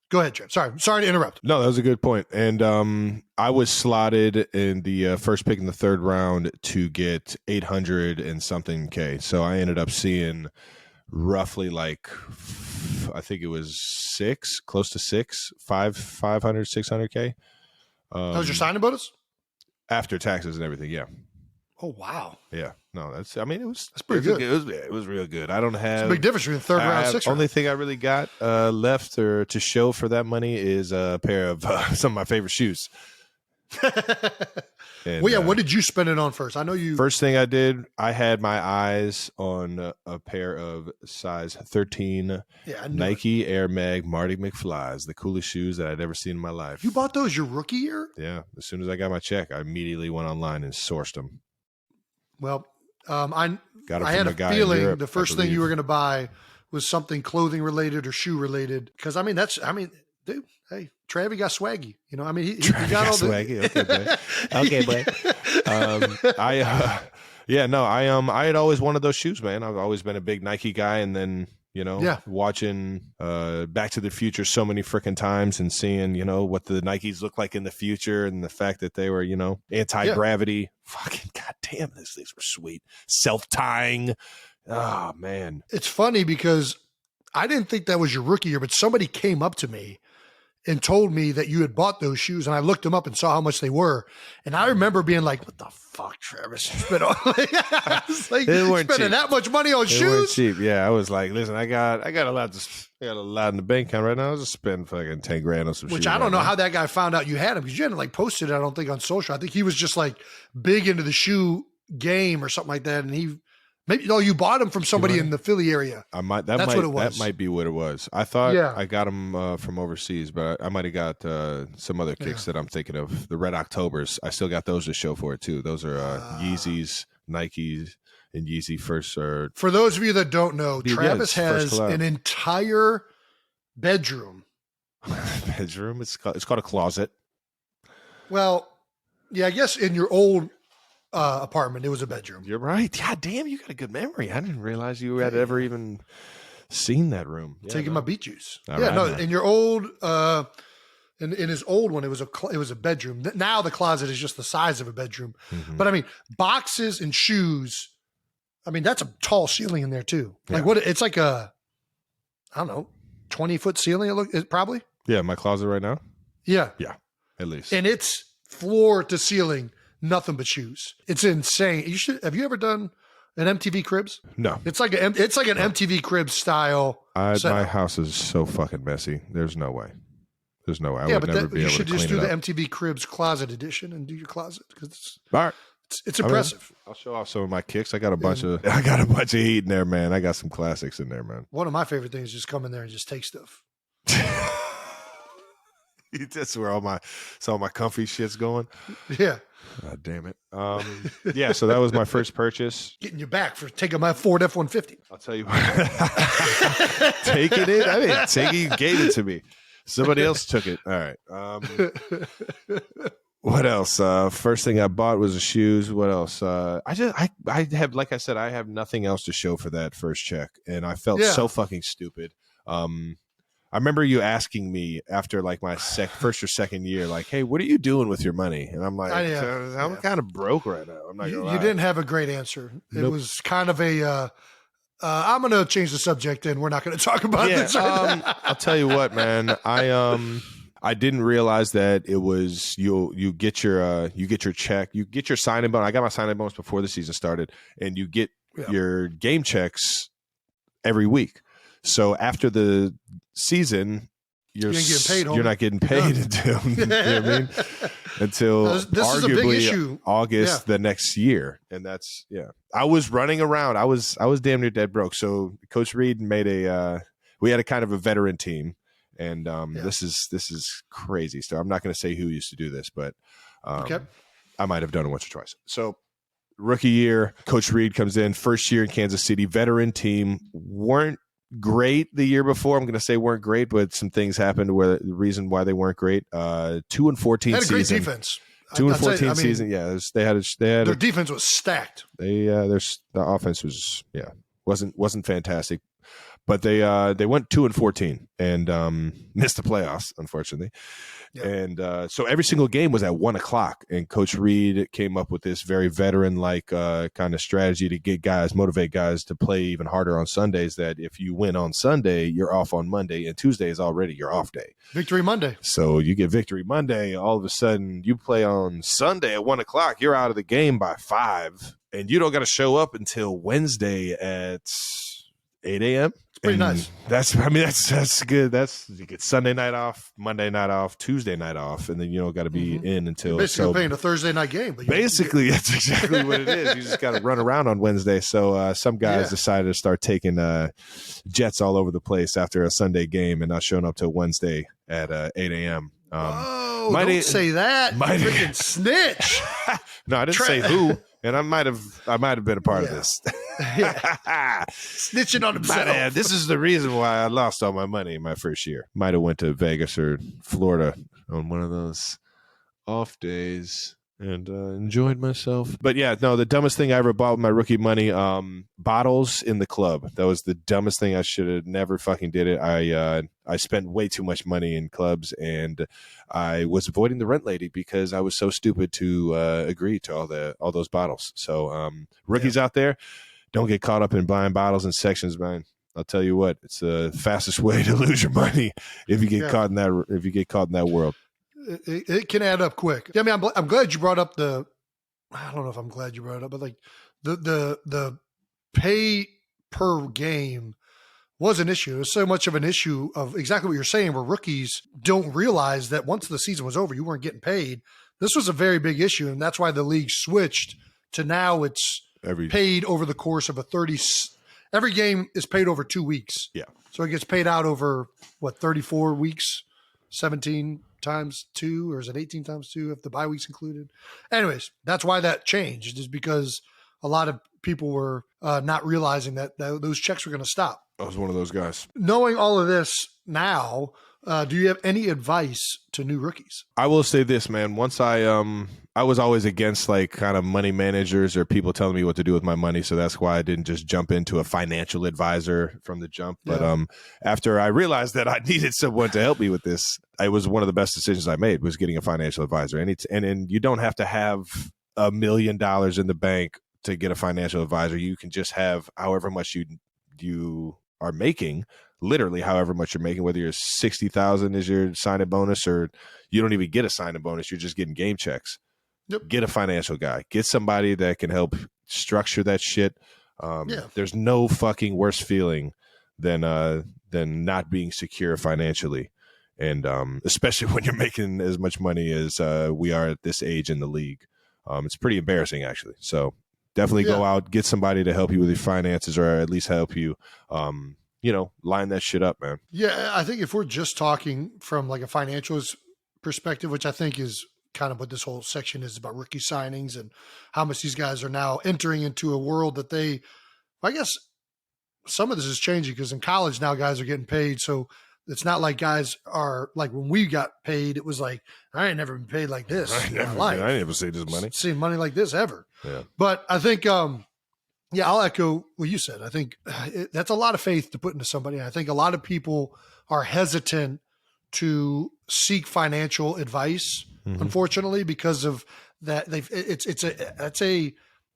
go ahead, Jeff. Sorry to interrupt. No, that was a good point. And I was slotted in the first pick in the 3rd round to get 800 and something K. So I ended up seeing roughly like, I think it was close to 500, 600K. That was your signing bonus? After taxes and everything, yeah. Oh, wow. Yeah. No, that's pretty good. It was real good. I don't have. It's a big difference between 3rd round and 6th round. Only thing I really got left or to show for that money is a pair of some of my favorite shoes. And, what did you spend it on first? I know you. First thing I did, I had my eyes on a pair of size 13 Nike Air Mag Marty McFlys, the coolest shoes that I'd ever seen in my life. You bought those your rookie year? Yeah. As soon as I got my check, I immediately went online and sourced them. Well, I had a feeling the first thing you were going to buy was something clothing related or shoe related. Because dude, hey, Travie got swaggy. You know, I mean, he got all the swaggy. Okay, boy. I had always wanted those shoes, man. I've always been a big Nike guy, and then watching Back to the Future so many freaking times and seeing what the Nikes look like in the future, and the fact that they were anti-gravity. Fucking goddamn, these things were sweet. Self-tying. Oh, man. It's funny because I didn't think that was your rookie year, but somebody came up to me and told me that you had bought those shoes, and I looked them up and saw how much they were. And I remember being like, what the fuck, Travis? You spent I was like, They weren't spending cheap. that much money on They weren't shoes? cheap. Yeah, I was like, listen, I got a lot in the bank account right now. I'll just spend fucking 10 grand on some shoes. Which I don't know how that guy found out you had them, because you hadn't like posted it, I don't think, on social. I think he was just like big into the shoe game or something like that. And you bought them from somebody in the Philly area. What it was. That might be what it was. I thought I got them from overseas, but I might have got some other kicks that I'm thinking of. The Red Octobers, I still got those to show for it too. Those are Yeezys, Nikes, and Yeezy first. For those of you that don't know, Travis has collab. an entire bedroom. Bedroom? It's called a closet. Well, yeah, I guess in your old apartment, it was a bedroom. You're right. God damn, you got a good memory. I didn't realize you had ever even seen that room. Yeah, Taking my beet juice. Right, in your old in his old one, it was a bedroom. Now the closet is just the size of a bedroom. Mm-hmm. But I mean, boxes and shoes. I mean, that's a tall ceiling in there too. Like what? It's like I don't know, 20-foot ceiling. It probably. Yeah, my closet right now. Yeah, at least. And it's floor to ceiling. Nothing but shoes. It's insane. Have you ever done an MTV Cribs? No. It's like an MTV Cribs style. My house is so fucking messy. There's no way. I would never be able to clean it up. You should just do the MTV Cribs closet edition and do your closet, because all right. It's impressive. I'll show off some of my kicks. I got a bunch of heat in there, man. I got some classics in there, man. One of my favorite things is just come in there and just take stuff. That's where all my comfy shit's going. Yeah. God damn it. Yeah, so that was my first purchase. Getting you back for taking my Ford F-150. I'll tell you what. Taking it? I didn't take it. You gave it to me. Somebody else took it. All right. What else? First thing I bought was the shoes. What else? I have, like I said, I have nothing else to show for that first check, and I felt so fucking stupid. I remember you asking me after like my first or second year, like, "Hey, what are you doing with your money?" And I'm like, "I'm kind of broke right now." I'm not gonna lie. You didn't have a great answer. Nope. It was kind of a. I'm going to change the subject, and we're not going to talk about this. Right now. I'll tell you what, man. I didn't realize that it was you get your check, you get your signing bonus. I got my signing bonus before the season started, and you get your game checks every week. So after the season, you're not getting paid until you know what I mean? Until this is a big issue. August the next year, and that's I was running around. I was damn near dead broke. So Coach Reed made we had a kind of a veteran team, and this is crazy. So I'm not going to say who used to do this, but I might have done it once or twice. So rookie year, Coach Reed comes in, first year in Kansas City, veteran team, weren't great the year before. I'm going to say weren't great, but some things happened where the reason why they weren't great. 2-14 season. Had a great defense. 2-14 season. Yeah, they had their defense was stacked. The offense was wasn't fantastic, but they went 2-14 and missed the playoffs, unfortunately. Yeah. And so every single game was at 1:00, and Coach Reed came up with this very veteran-like kind of strategy to motivate guys to play even harder on Sundays. That if you win on Sunday, you're off on Monday, and Tuesday is already your off day. Victory Monday. So you get Victory Monday. All of a sudden, you play on Sunday at 1:00. You're out of the game by 5, and you don't got to show up until Wednesday at 8 a.m. Pretty nice. That's good. You get Sunday night off, Monday night off, Tuesday night off, and then you don't got to be in until. You're basically playing a Thursday night game. But basically, that's exactly what it is. You just got to run around on Wednesday. So some guys decided to start taking jets all over the place after a Sunday game and not showing up till Wednesday at 8 a.m. Don't say that. You freaking snitch. No, I didn't say who. And I might have been a part of this. Snitching on himself. This is the reason why I lost all my money in my first year. Might have went to Vegas or Florida on one of those off days and enjoyed myself. But yeah, no, the dumbest thing I ever bought with my rookie money, bottles in the club. That was the dumbest thing. I should have never fucking did it. I spent way too much money in clubs, and I was avoiding the rent lady because I was so stupid to agree to all those bottles. So rookies out there, don't get caught up in buying bottles and sections, man. I'll tell you what, it's the fastest way to lose your money if you get caught in that. If you get caught in that world, it can add up quick. I mean, I'm glad you brought up I don't know if I'm glad you brought it up, but like the pay per game was an issue. It was so much of an issue of exactly what you're saying, where rookies don't realize that once the season was over, you weren't getting paid. This was a very big issue, and that's why the league switched to now it's paid over the course of every game is paid over 2 weeks. Yeah. So it gets paid out over 34 weeks, 17 times 2, or is it 18 times 2 if the bye week's included? Anyways, that's why that changed, is because a lot of people were not realizing that those checks were going to stop. I was one of those guys. Knowing all of this now, do you have any advice to new rookies? I will say this, man. Once I was always against like kind of money managers or people telling me what to do with my money. So that's why I didn't just jump into a financial advisor from the jump. But after I realized that I needed someone to help me with this, it was one of the best decisions I made, was getting a financial advisor. And you don't have to have $1 million in the bank to get a financial advisor. You can just have however much you are making, literally however much you're making, whether you're 60,000 is your sign-in bonus, or you don't even get a sign-in bonus, you're just getting game checks. Yep. Get a financial guy. Get somebody that can help structure that shit. There's no fucking worse feeling than not being secure financially, and especially when you're making as much money as we are at this age in the league. It's pretty embarrassing, actually. So definitely go out, get somebody to help you with your finances, or at least help you, line that shit up, man. Yeah, I think if we're just talking from like a financials perspective, which I think is kind of what this whole section is about, rookie signings and how much these guys are now entering into a world that I guess some of this is changing, because in college now guys are getting paid. So it's not like guys are like, when we got paid, it was like, I ain't never been paid like this in my life. I never seen this money. Seen money like this ever. Yeah. But I think, I'll echo what you said. I think that's a lot of faith to put into somebody. I think a lot of people are hesitant to seek financial advice, unfortunately, because of that.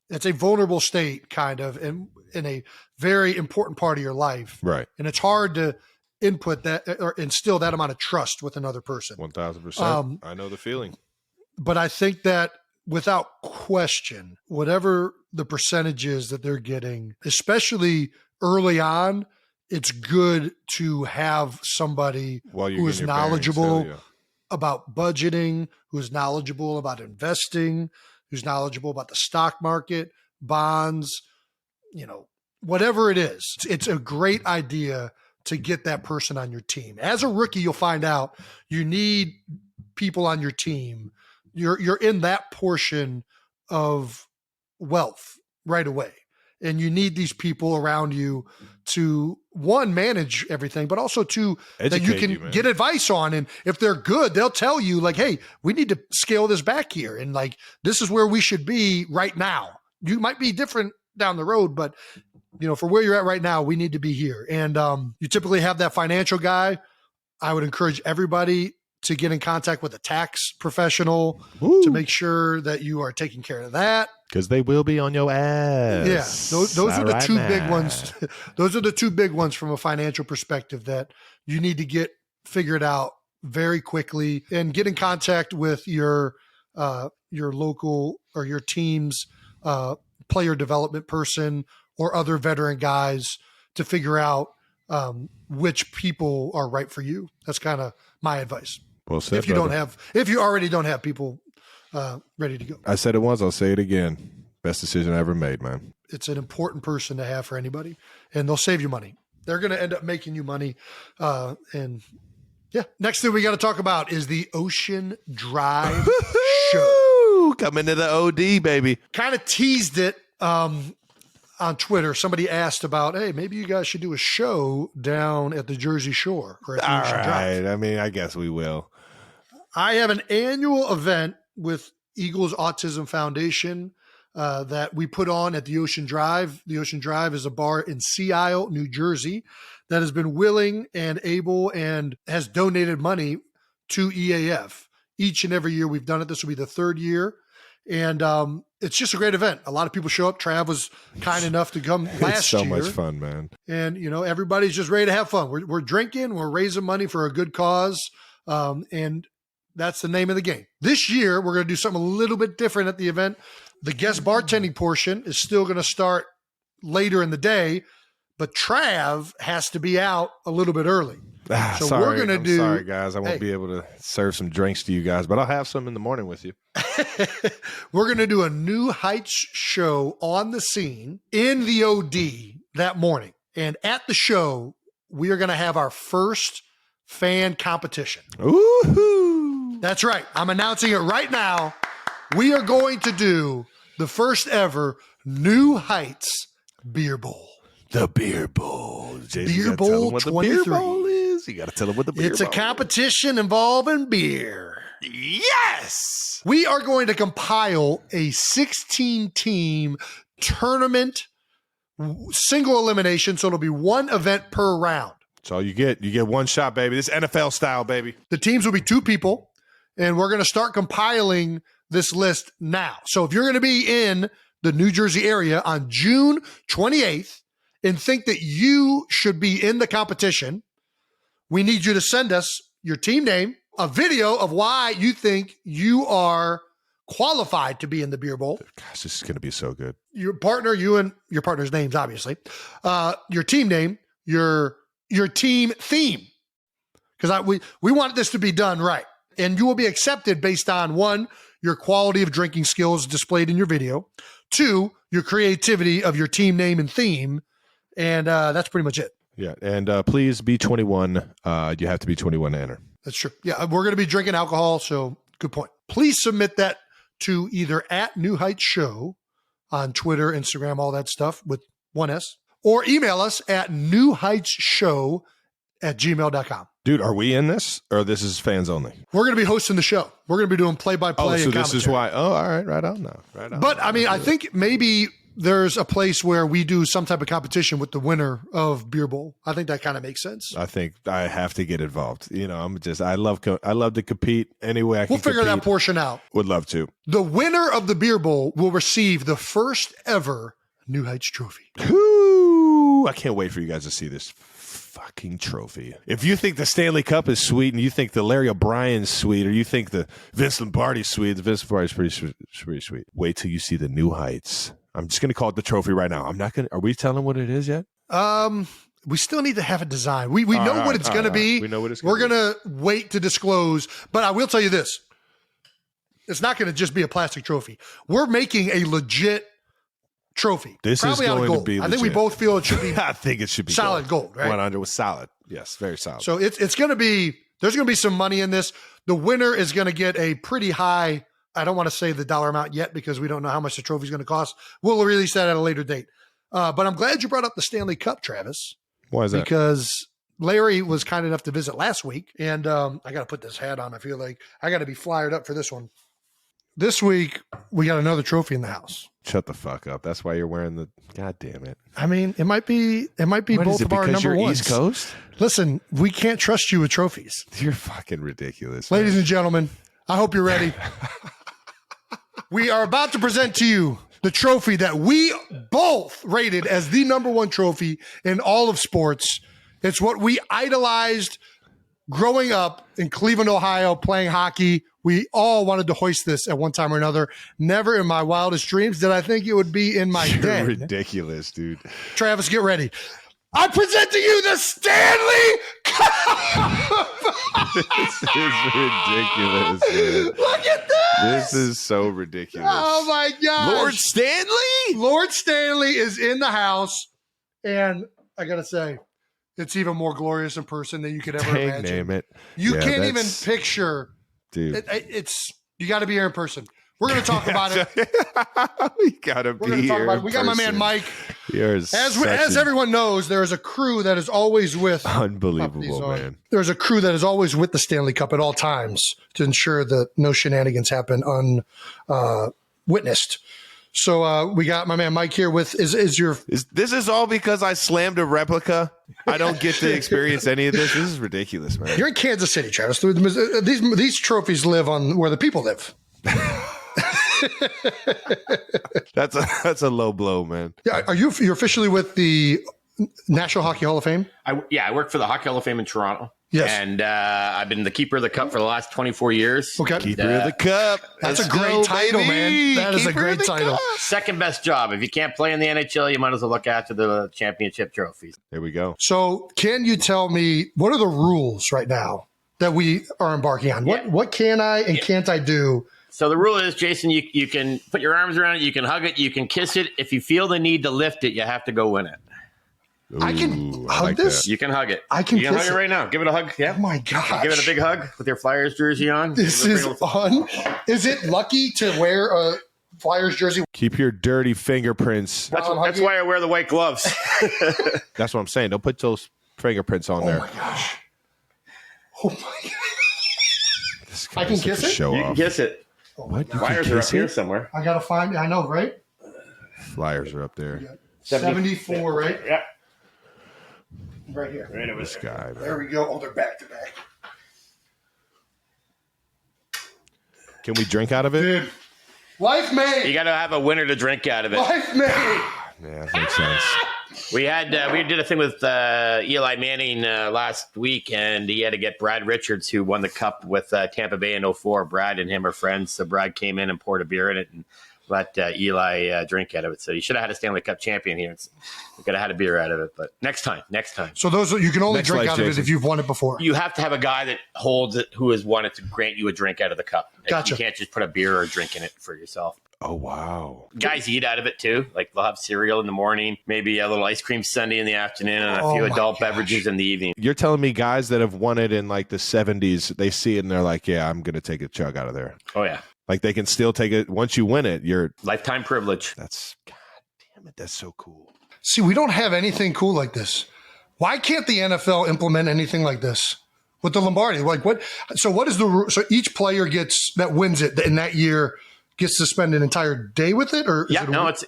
It's a vulnerable state, kind of, in a very important part of your life. Right. And it's hard to input that or instill that amount of trust with another person. 1,000%. I know the feeling. But I think that without question, whatever the percentage is that they're getting, especially early on, it's good to have somebody who is knowledgeable about budgeting, who's knowledgeable about investing, who's knowledgeable about the stock market, bonds, whatever it is. It's a great idea to get that person on your team. As a rookie, you'll find out you need people on your team. You're in that portion of wealth right away. And you need these people around you to, one, manage everything, but also to that you can get advice on. And if they're good, they'll tell you like, hey, we need to scale this back here. And like, this is where we should be right now. You might be different down the road, but for where you're at right now, we need to be here. And you typically have that financial guy. I would encourage everybody to get in contact with a tax professional to make sure that you are taking care of that. Because they will be on your ass. Yeah, those are the two big ones. Those are the two big ones from a financial perspective that you need to get figured out very quickly, and get in contact with your local or your team's player development person or other veteran guys to figure out which people are right for you. That's kind of my advice. Well said, if you already don't have people ready to go. I said it once, I'll say it again. Best decision I ever made, man. It's an important person to have for anybody, and they'll save you money. They're going to end up making you money. Next thing we got to talk about is the Ocean Drive show. Coming to the OD, baby. Kind of teased it on Twitter. Somebody asked about, hey, maybe you guys should do a show down at the Jersey Shore or at the Ocean Drive. I mean, I guess we will. I have an annual event with Eagles Autism Foundation that we put on at the Ocean Drive. The Ocean Drive is a bar in Sea Isle, New Jersey, that has been willing and able and has donated money to EAF. Each and every year we've done it. This will be the third year. And it's just a great event. A lot of people show up. Trav was kind enough to come last year. It's so much fun, man. And, everybody's just ready to have fun. We're drinking. We're raising money for a good cause. And that's the name of the game. This year, we're going to do something a little bit different at the event. The guest bartending portion is still going to start later in the day, but Trav has to be out a little bit early. So sorry, we're going to sorry, guys. I won't be able to serve some drinks to you guys, but I'll have some in the morning with you. We're going to do a New Heights show on the scene in the OD that morning. And at the show, we are going to have our first fan competition. Ooh-hoo. That's right. I'm announcing it right now. We are going to do the first ever New Heights Beer Bowl. The Beer Bowl. Jason, Beer Bowl what 23. The Beer Bowl is. You got to tell them what the Beer Bowl is. It's a competition involving beer. Yes! We are going to compile a 16-team tournament, single elimination, so it'll be one event per round. That's all you get. You get one shot, baby. This is NFL style, baby. The teams will be 2 people, and we're going to start compiling this list now. So if you're going to be in the New Jersey area on June 28th and think that you should be in the competition, we need you to send us your team name, a video of why you think you are qualified to be in the Beer Bowl. Gosh, this is going to be so good. Your partner, you and your partner's names, obviously. Your team name, your team theme. Because we want this to be done right. And you will be accepted based on 1, your quality of drinking skills displayed in your video. 2, your creativity of your team name and theme. And that's pretty much it. Yeah, and please be 21. You have to be 21 to enter. That's true. Yeah, we're going to be drinking alcohol, so good point. Please submit that to either at New Heights Show on Twitter, Instagram, all that stuff with 1S, or email us at newheightsshow@gmail.com. Dude, are we in this, or this is fans only? We're going to be hosting the show. We're going to be doing play-by-play. So and this is why. Oh, all right, right on now. Right on. But, I mean, I think maybe there's a place where we do some type of competition with the winner of Beer Bowl. I think that kind of makes sense. I think I have to get involved. I love to compete any way I can. We'll figure that portion out. Would love to. The winner of the Beer Bowl will receive the first ever New Heights trophy. Ooh, I can't wait for you guys to see this fucking trophy. If you think the Stanley Cup is sweet, and you think the Larry O'Brien's sweet, or you think the Vince Lombardi's sweet, the Vince Lombardi's pretty sweet. Wait till you see the New Heights. I'm just going to call it the trophy right now. I'm not going to. Are we telling what it is yet? We still need to have it designed. We know what it's going to be. We know what it's going to be. We're going to wait to disclose. But I will tell you this. It's not going to just be a plastic trophy. We're making a legit trophy. This probably is out of going gold. to be legit. I think we both feel it should be. I think it should be solid gold, right? 100 was solid. Yes, very solid. So it's going to be, there's going to be some money in this. The winner is going to get a pretty high, I don't want to say the dollar amount yet because we don't know how much the trophy is going to cost. We'll release that at a later date. But I'm glad you brought up the Stanley Cup, Travis. Why is that? Because Larry was kind enough to visit last week, and I got to put this hat on. I feel like I got to be flyered up for this one. This week, we got another trophy in the house. Shut the fuck up. That's why you're wearing the. God damn it. I mean, it might be What both is it, of our because number you're ones. East Coast? Listen, we can't trust you with trophies. You're fucking ridiculous. Ladies man. and gentlemen, I hope you're ready. We are about to present to you the trophy that we both rated as the number 1 trophy in all of sports. It's what we idolized growing up in Cleveland, Ohio, playing hockey. We all wanted to hoist this at one time or another. Never in my wildest dreams did I think it would be in my You're den. ridiculous, dude. Travis, get ready. I present to you the Stanley Cup. This is ridiculous, man. Look at this. This is so ridiculous. Oh, my God. Lord Stanley? Lord Stanley is in the house. And I got to say, it's even more glorious in person than you could ever imagine. Name it. You Yeah, can't even that's- Picture. Dude. It's you got to be here in person. We're going to talk about it. We gotta We're be going to talk here. about it. We got my man Mike. As everyone knows, there is a crew that is always with. Unbelievable, man. There's a crew that is always with the Stanley Cup at all times to ensure that no shenanigans happen unwitnessed. So we got my man Mike here with this is all because I slammed a replica? I don't get to experience any of this. This is ridiculous, man. You're in Kansas City, Travis. These trophies live on where the people live. That's a low blow, man. Yeah, you're officially with the National Hockey Hall of Fame? I work for the Hockey Hall of Fame in Toronto. Yes. And I've been the keeper of the cup for the last 24 years. Okay. Keeper of the cup. That's Let's a great go, title, baby. man. That is a Keeper great of the title. cup. Second best job. If you can't play in the NHL, you might as well look after the championship trophies. There we go. So can you tell me, what are the rules right now that we are embarking on? Yeah. What can I and can't I do? So the rule is, Jason, you can put your arms around it, you can hug it, you can kiss it. If you feel the need to lift it, you have to go win it. I can Ooh, hug like this? You can hug it. I can You can kiss hug it it. right now. Give it a hug. Yeah. Oh my gosh. Give it a big hug with your Flyers jersey on. This is fun. Is it lucky to wear a Flyers jersey? Keep your dirty fingerprints. That's why I wear the white gloves. That's what I'm saying. Don't put those fingerprints on Oh there. my gosh. Oh my gosh. This I guy's can such kiss a it? Show You can off. kiss it. What? You can Flyers are up kiss here it? somewhere. I got to find, I know, right? Flyers are up there. 74, right? Yeah. Right here. Right over This there. guy, There man. we go. Oh, they're back to back. Can we drink out of it? Dude. Life You made. got to have a winner to drink out of it. Life made. Yeah, that makes sense. We did a thing with Eli Manning last week, and he had to get Brad Richards, who won the cup with Tampa Bay in 04. Brad and him are friends, so Brad came in and poured a beer in it and let Eli drink out of it. So you should have had a Stanley Cup champion here. We could have had a beer out of it, but next time. So those you can only Next drink life, out of it Jason. if you've won it before. You have to have a guy that holds it, who has won it, to grant you a drink out of the cup. Gotcha. You can't just put a beer or a drink in it for yourself. Oh, wow. Guys eat out of it too. Like they'll have cereal in the morning, maybe a little ice cream sundae in the afternoon, and a Oh few my adult gosh. beverages in the evening. You're telling me guys that have won it in like the 70s, they see it and they're like, yeah, I'm going to take a chug out of there. Oh yeah, Like they can still take it. Once you win it, lifetime privilege. God damn it. That's so cool. See, we don't have anything cool like this. Why can't the NFL implement anything like this with the Lombardi? Like what? So what is the rule? So each player that wins it in that year gets to spend an entire day with it, or is Yeah, it no, it's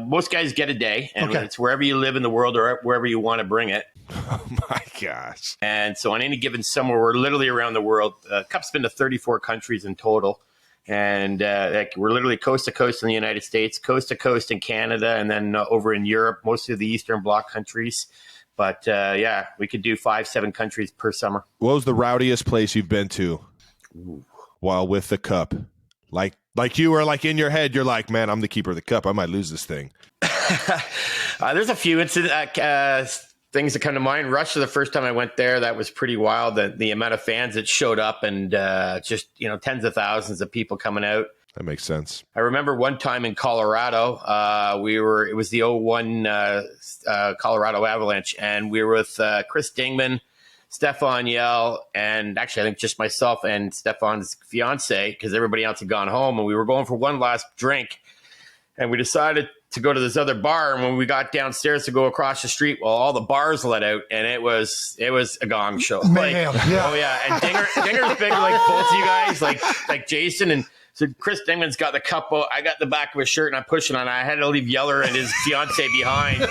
most guys get a day, and Okay. it's wherever you live in the world or wherever you want to bring it. Oh, my gosh. And so on any given summer, we're literally around the world. Cup's been to 34 countries in total. And we're literally coast to coast in the United States, coast to coast in Canada, and then over in Europe, most of the Eastern Bloc countries. But we could do 5-7 countries per summer. What was the rowdiest place you've been to while with the cup? Like you were like in your head, you're like, man, I'm the keeper of the cup. I might lose this thing. There's a few things that come to mind. Russia, the first time I went there, that was pretty wild. The amount of fans that showed up, and just tens of thousands of people coming out. That makes sense. I remember one time in Colorado, it was the 01 Colorado Avalanche, and we were with Chris Dingman, Stefan Yell, and actually I think just myself and Stefan's fiance, because everybody else had gone home, and we were going for one last drink, and we decided to go to this other bar. And when we got downstairs to go across the street, well, all the bars let out, and it was a gong show. Mayhem, yeah. Oh yeah, and Dinger's big like both of you guys, like Jason, and so Chris Dingman's got the cup out. I got the back of his shirt, and I'm pushing on it. I had to leave Yeller and his fiance behind,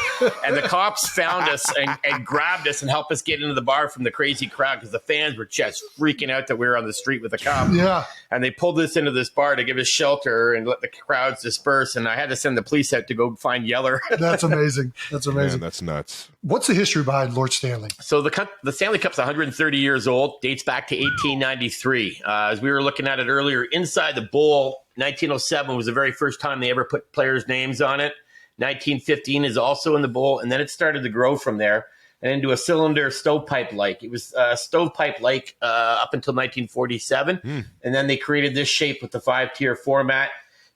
and the cops found us and grabbed us and helped us get into the bar from the crazy crowd, because the fans were just freaking out that we were on the street with a cop. Yeah. And they pulled us into this bar to give us shelter and let the crowds disperse. And I had to send the police out to go find Yeller. That's amazing. That's amazing. Man, that's nuts. What's the history behind Lord Stanley? So the Stanley Cup's 130 years old, dates back to 1893. As we were looking at it earlier, inside the bowl, 1907 was the very first time they ever put players' names on it. 1915 is also in the bowl, and then it started to grow from there and into a cylinder stovepipe-like. It was stovepipe-like up until 1947, and then they created this shape with the 5-tier format.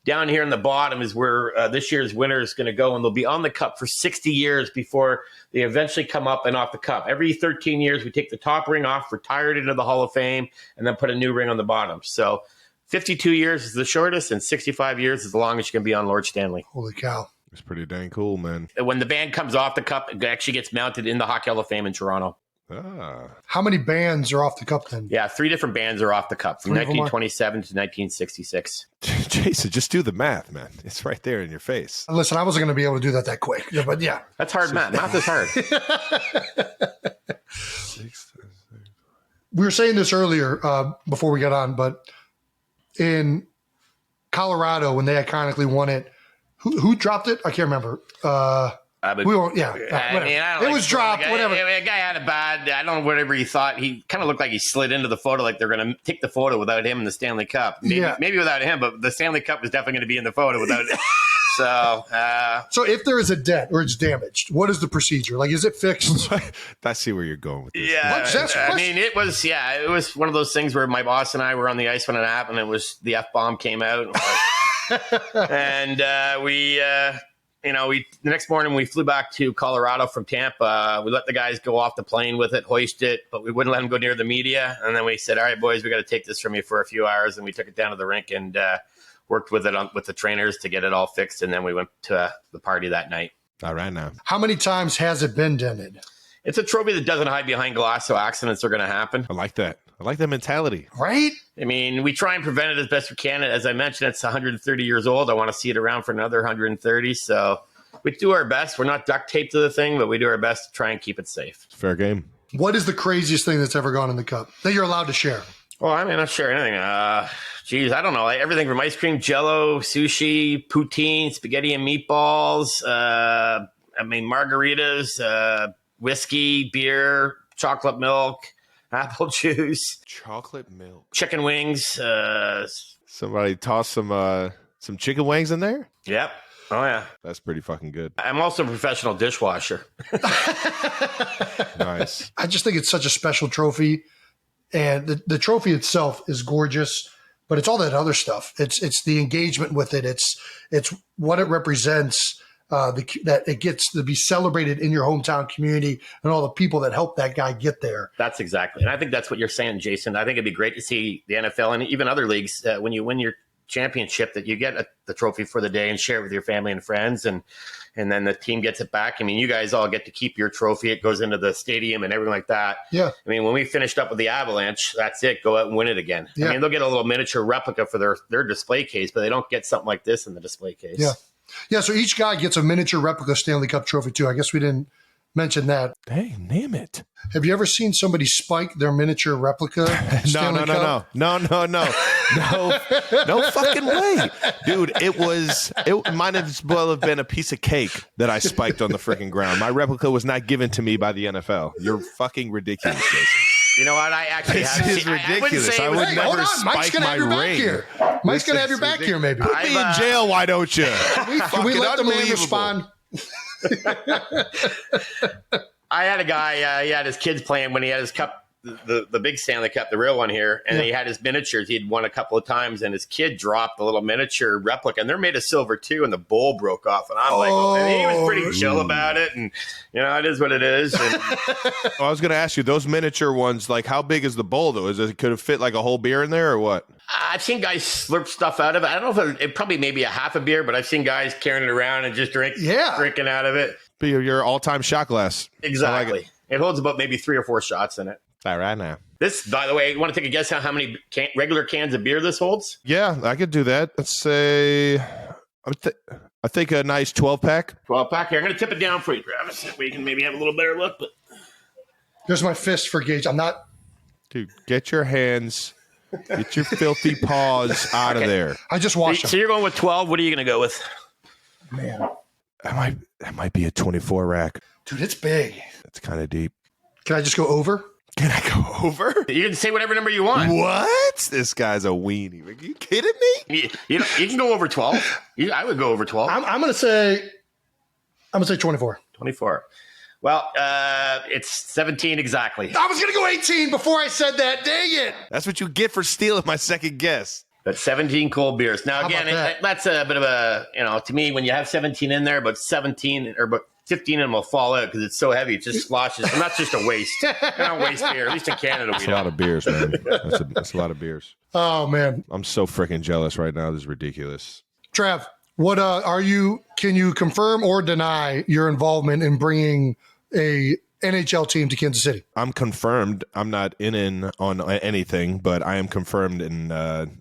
Down here in the bottom is where this year's winner is going to go, and they'll be on the cup for 60 years before they eventually come up and off the cup. Every 13 years, we take the top ring off, retire it into the Hall of Fame, and then put a new ring on the bottom. So 52 years is the shortest, and 65 years is the longest you can be on Lord Stanley. Holy cow. It's pretty dang cool, man. When the band comes off the cup, it actually gets mounted in the Hockey Hall of Fame in Toronto. Ah. How many bands are off the cup then? Yeah, 3 different bands are off the cup from 1927 to 1966. Jason, just do the math, man. It's right there in your face. Listen, I wasn't going to be able to do that quick. Yeah, but yeah. That's hard math. Math is hard. We were saying this earlier before we got on, but in Colorado when they iconically won it. Who dropped it? I can't remember. We won't. Yeah, it was dropped. Whatever. A guy had a bad. I don't know whatever he thought. He kind of looked like he slid into the photo, like they're going to take the photo without him in the Stanley Cup. Maybe without him, but the Stanley Cup was definitely going to be in the photo without it. So if there is a dent or it's damaged, what is the procedure? Like, is it fixed? I see where you're going with this. Yeah, I mean, it was one of those things where my boss and I were on the ice when it happened. It was the F-bomb came out, and the next morning we flew back to Colorado from Tampa. We let the guys go off the plane with it, hoist it, but we wouldn't let them go near the media. And then we said, all right, boys, we got to take this from you for a few hours. And we took it down to the rink and worked with it with the trainers to get it all fixed. And then we went to the party that night. All right now. How many times has it been dented? It's a trophy that doesn't hide behind glass, so accidents are going to happen. I like that. I like that mentality. Right? I mean, we try and prevent it as best we can. As I mentioned, it's 130 years old. I want to see it around for another 130. So we do our best. We're not duct taped to the thing, but we do our best to try and keep it safe. Fair game. What is the craziest thing that's ever gone in the cup that you're allowed to share? Well, I mean, I'll share anything. I don't know. Like everything from ice cream, Jell-O, sushi, poutine, spaghetti and meatballs. Margaritas, whiskey, beer, chocolate milk, apple juice, chocolate milk, chicken wings. Somebody tossed some chicken wings in there? Yep. Oh, yeah. That's pretty fucking good. I'm also a professional dishwasher. Nice. I just think it's such a special trophy. And the trophy itself is gorgeous, but it's all that other stuff. It's the engagement with it. It's what it represents, that it gets to be celebrated in your hometown community and all the people that helped that guy get there. That's exactly. And I think that's what you're saying, Jason. I think it'd be great to see the NFL and even other leagues, when you win your championship, that you get the trophy for the day and share it with your family and friends, and then the team gets it back. I mean, you guys all get to keep your trophy. It goes into the stadium and everything like that. Yeah. I mean, when we finished up with the Avalanche, that's it. Go out and win it again. Yeah. I mean, they'll get a little miniature replica for their display case, but they don't get something like this in the display case. Yeah. Yeah, so each guy gets a miniature replica Stanley Cup trophy too. I guess we didn't mention that. Hey, name it. Have you ever seen somebody spike their miniature replica Stanley Cup? No fucking way. Dude, it might as well have been a piece of cake that I spiked on the freaking ground. My replica was not given to me by the NFL. You're fucking ridiculous, Jason. You know what? I actually have. This is ridiculous. I would never spike my ring. Here. Mike's going to have your back here, maybe. Put me in jail, why don't you? Can we let the man respond? I had a guy, he had his kids playing when he had his cup, the big Stanley Cup, the real one here, and he had his miniatures. He'd won a couple of times, and his kid dropped the little miniature replica, and they're made of silver too, and the bowl broke off. And I'm and he was pretty chill about it, and it is what it is. And I was going to ask you, those miniature ones, like how big is the bowl though? Could it fit like a whole beer in there or what? I've seen guys slurp stuff out of it. I don't know if it probably maybe a half a beer, but I've seen guys carrying it around and just drinking out of it. Be your all-time shot glass. Exactly. Like it holds about maybe 3 or 4 shots in it. All right now. This, by the way, you want to take a guess how many regular cans of beer this holds? Yeah, I could do that. Let's say, I think a nice 12-pack. 12-pack here. I'm going to tip it down for you, Travis, so we can maybe have a little better look. But here's my fist for gauge. I'm not. Dude, get your hands, get your filthy paws out of there. I just washed them. So you're going with 12. What are you going to go with? Man. That might be a 24 rack. Dude, it's big. It's kind of deep. Can I just go over? Can I go over? You can say whatever number you want. What? This guy's a weenie. Are you kidding me? You can go over 12. I would go over 12. I'm going to say 24. 24. Well, it's 17 exactly. I was going to go 18 before I said that. Dang it. That's what you get for stealing my second guess. But 17 cold beers. Now, again, that's a bit of a, to me, when you have 17 in there, but 17 or but 15 of them will fall out because it's so heavy. It just sloshes. And that's just a waste. I don't waste beer. At least in Canada, that's a lot of beers, man. That's a lot of beers. Oh, man. I'm so freaking jealous right now. This is ridiculous. Trav, what can you confirm or deny your involvement in bringing a NHL team to Kansas City? I'm confirmed. I'm not in on anything, but I am confirmed, and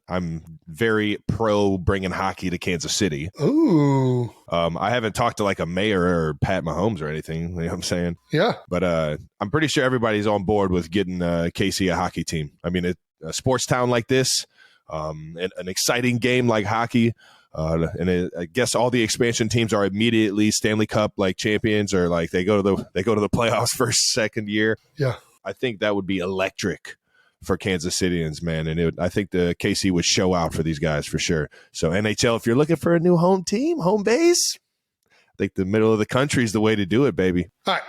I'm very pro bringing hockey to Kansas City. Ooh. I haven't talked to like a mayor or Pat Mahomes or anything. You know what I'm saying? Yeah. But I'm pretty sure everybody's on board with getting KC a hockey team. I mean, a sports town like this an exciting game like hockey. I guess all the expansion teams are immediately Stanley Cup like champions, or like they go to the playoffs first, second year. Yeah, I think that would be electric for Kansas Cityans, man. And I think the KC would show out for these guys for sure. So NHL, if you're looking for a new home team, home base, I think the middle of the country is the way to do it, baby. all right,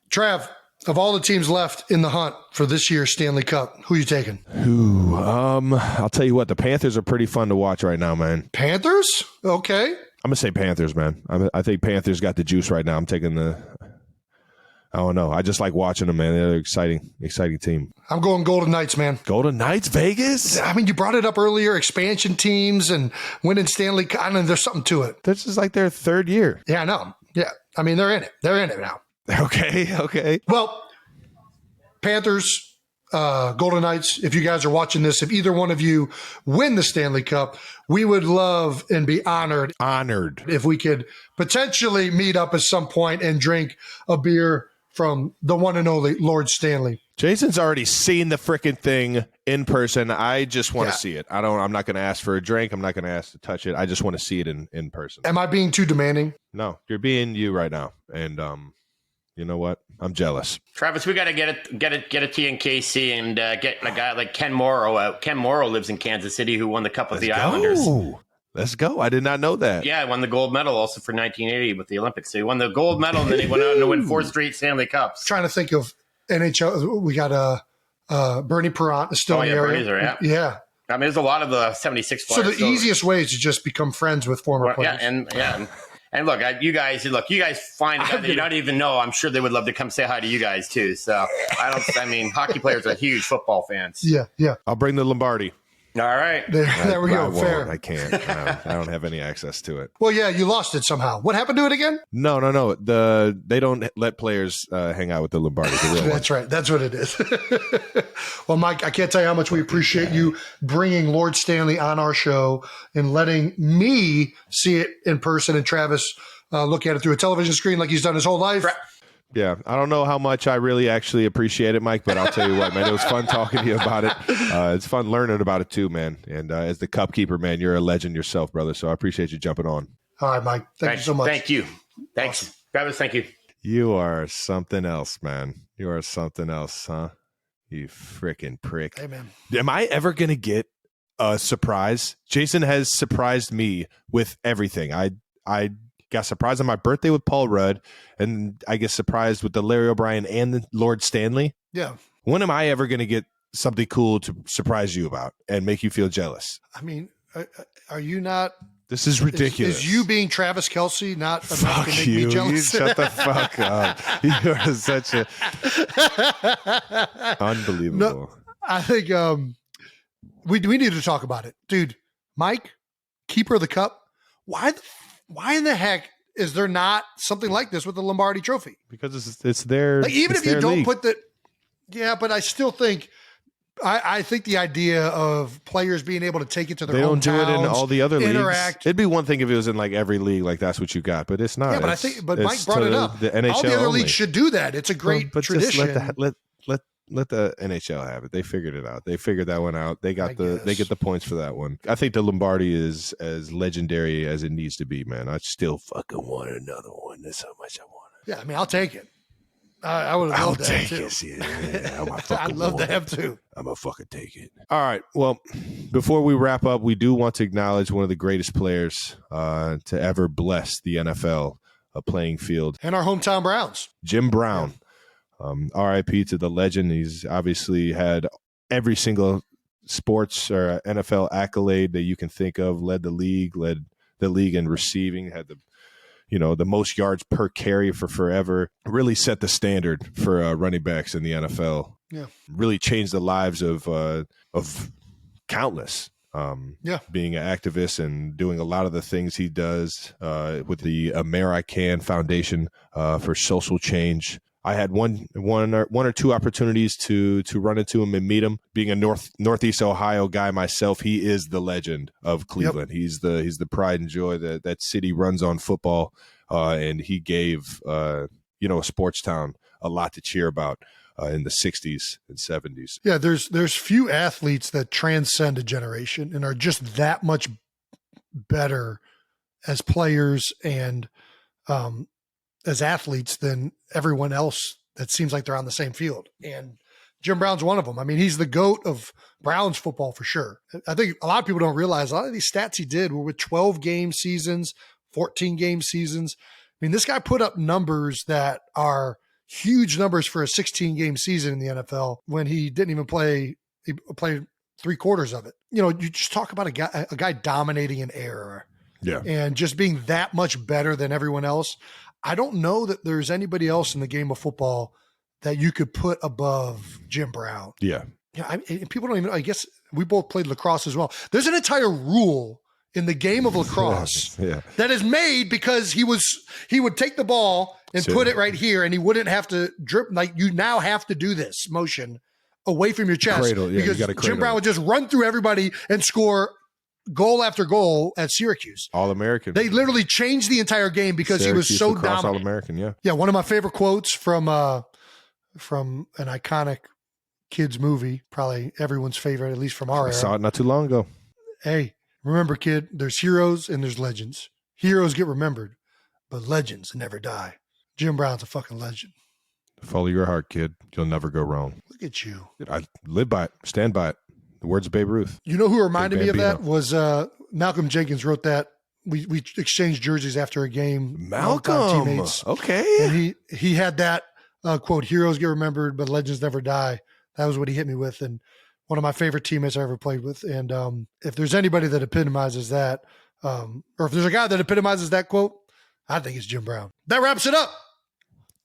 Trav. Of all the teams left in the hunt for this year's Stanley Cup, who are you taking? I'll tell you what, the Panthers are pretty fun to watch right now, man. Panthers? Okay. I'm gonna say Panthers, man. I think Panthers got the juice right now. I'm taking I don't know. I just like watching them, man. They're an exciting team. I'm going Golden Knights, man. Golden Knights, Vegas? I mean, you brought it up earlier, expansion teams and winning Stanley Cup. I mean, there's something to it. This is like their third year. Yeah, I know. Yeah. I mean, they're in it. They're in it now. Okay. Well, Panthers, Golden Knights, if you guys are watching this, if either one of you win the Stanley Cup, we would love and be honored if we could potentially meet up at some point and drink a beer from the one and only Lord Stanley. Jason's already seen the freaking thing in person. I just want to see it. I'm not going to ask for a drink. I'm not going to ask to touch it. I just want to see it in person. Am I being too demanding? No, you're being you right now. And you know what? I'm jealous. Travis, we got to get a T in KC and get a guy like Ken Morrow out. Ken Morrow lives in Kansas City, who won the Cup of the Islanders. Let's go. I did not know that. Yeah, won the gold medal also for 1980 with the Olympics. So he won the gold medal, and then he went on to win 4 straight Stanley Cups. Trying to think of NHL. We got Bernie Perrant is still in the area. Yeah. I mean, there's a lot of the 76 players. So the easiest way is to just become friends with former players. And look, you guys find a guy that you don't even know. I'm sure they would love to come say hi to you guys too. So hockey players are huge football fans. Yeah. I'll bring the Lombardi. All right. There we go. Fair. I can't. I don't have any access to it. Well, yeah, you lost it somehow. What happened to it again? No. They don't let players hang out with the Lombardi. That's right. That's what it is. Well, Mike, I can't tell you how much we appreciate you bringing Lord Stanley on our show and letting me see it in person and Travis look at it through a television screen like he's done his whole life. Yeah, I don't know how much I really actually appreciate it, Mike, but I'll tell you what, man, it was fun talking to you about it. It's fun learning about it too, man. And as the cup keeper, man, you're a legend yourself, brother. So I appreciate you jumping on. All right, Mike. Thank you so much. Thank you. Thanks. Awesome. Travis, thank you. You are something else, man. You are something else, huh? You freaking prick. Hey, man. Am I ever going to get a surprise? Jason has surprised me with everything. I got surprised on my birthday with Paul Rudd, and I get surprised with the Larry O'Brien and the Lord Stanley. Yeah. When am I ever going to get something cool to surprise you about and make you feel jealous? I mean, are you not? This is ridiculous. Is you being Travis Kelce not enough fuck to make you. me jealous? You shut the fuck up. You are such a unbelievable. No, I think we need to talk about it, dude. Mike, keeper of the cup. Why in the heck is there not something like this with the Lombardi Trophy? Because it's their even if you don't league. put the but I still think I think the idea of players being able to take it to their they don't do it in all the other interact. leagues. It'd be one thing if it was in like every league, like that's what you got, but it's not. Yeah, but Mike brought it up. The NHL all the other only. leagues should do that. It's a great tradition. Just let the NHL have it. They figured it out. They figured that one out. They get the points for that one. I think the Lombardi is as legendary as it needs to be, man. I still fucking want another one. That's how much I want it. Yeah, I mean, I'll take it. I would have loved to have too. I'd love to have too. I'm going to fucking take it. All right. Well, before we wrap up, we do want to acknowledge one of the greatest players to ever bless the NFL playing field. And our hometown Browns. Jim Brown. RIP to the legend. He's obviously had every single sports or NFL accolade that you can think of, led the league in receiving, had the most yards per carry for forever, really set the standard for running backs in the NFL. Yeah. Really changed the lives of countless. Being an activist and doing a lot of the things he does with the American Foundation for social change. I had one or two opportunities to run into him and meet him. Being a Northeast Ohio guy myself, he is the legend of Cleveland. Yep. He's the pride and joy that city runs on football, and he gave a sports town a lot to cheer about. in the 60s and 70s. Yeah, there's few athletes that transcend a generation and are just that much better as players and as athletes than everyone else that seems like they're on the same field. And Jim Brown's one of them. I mean, he's the GOAT of Browns football for sure. I think a lot of people don't realize a lot of these stats he did were with 12-game seasons, 14-game seasons. I mean, this guy put up numbers that are huge numbers for a 16-game season in the NFL when he didn't even play. He played 3/4 of it. You know, you just talk about a guy dominating an era. Yeah. And just being that much better than everyone else. I don't know that there's anybody else in the game of football that you could put above Jim Brown. Yeah. Yeah, people don't even know. I guess we both played lacrosse as well. There's an entire rule in the game of lacrosse that is made because he would take the ball and put it right here, and he wouldn't have to drip. Like, you now have to do this motion away from your chest Cradle, yeah, because Jim Brown would just run through everybody and score goal after goal at Syracuse. All-American. They literally changed the entire game because Syracuse he was so lacrosse dominant. All-American, yeah. Yeah, one of my favorite quotes from an iconic kids movie, probably everyone's favorite, at least from our I era. saw it not too long ago. Hey, remember, kid, there's heroes and there's legends. Heroes get remembered, but legends never die. Jim Brown's a fucking legend. Follow your heart, kid. You'll never go wrong. Look at you. I live by it. Stand by it. The words of Babe Ruth. You know who reminded me of Bambino. that was Malcolm Jenkins wrote that. We exchanged jerseys after a game. Malcolm. Teammates. Okay. And he had that quote, heroes get remembered, but legends never die. That was what he hit me with. And one of my favorite teammates I ever played with. And if there's anybody that epitomizes that, or if there's a guy that epitomizes that quote, I think it's Jim Brown. That wraps it up.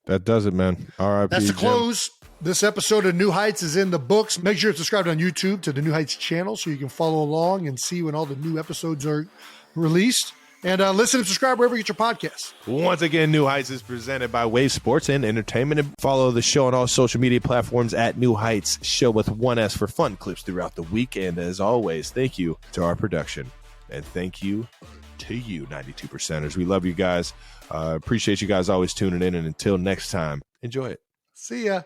That does it, man. R.I.P. That's the Jim. close. This episode of New Heights is in the books. Make sure you're subscribed on YouTube to the New Heights channel so you can follow along and see when all the new episodes are released. And listen and subscribe wherever you get your podcasts. Once again, New Heights is presented by Wave Sports and Entertainment. And follow the show on all social media platforms at New Heights Show with one S for fun clips throughout the week. And as always, thank you to our production. And thank you to you, 92%ers. We love you guys. Appreciate you guys always tuning in. And until next time, enjoy it. See ya.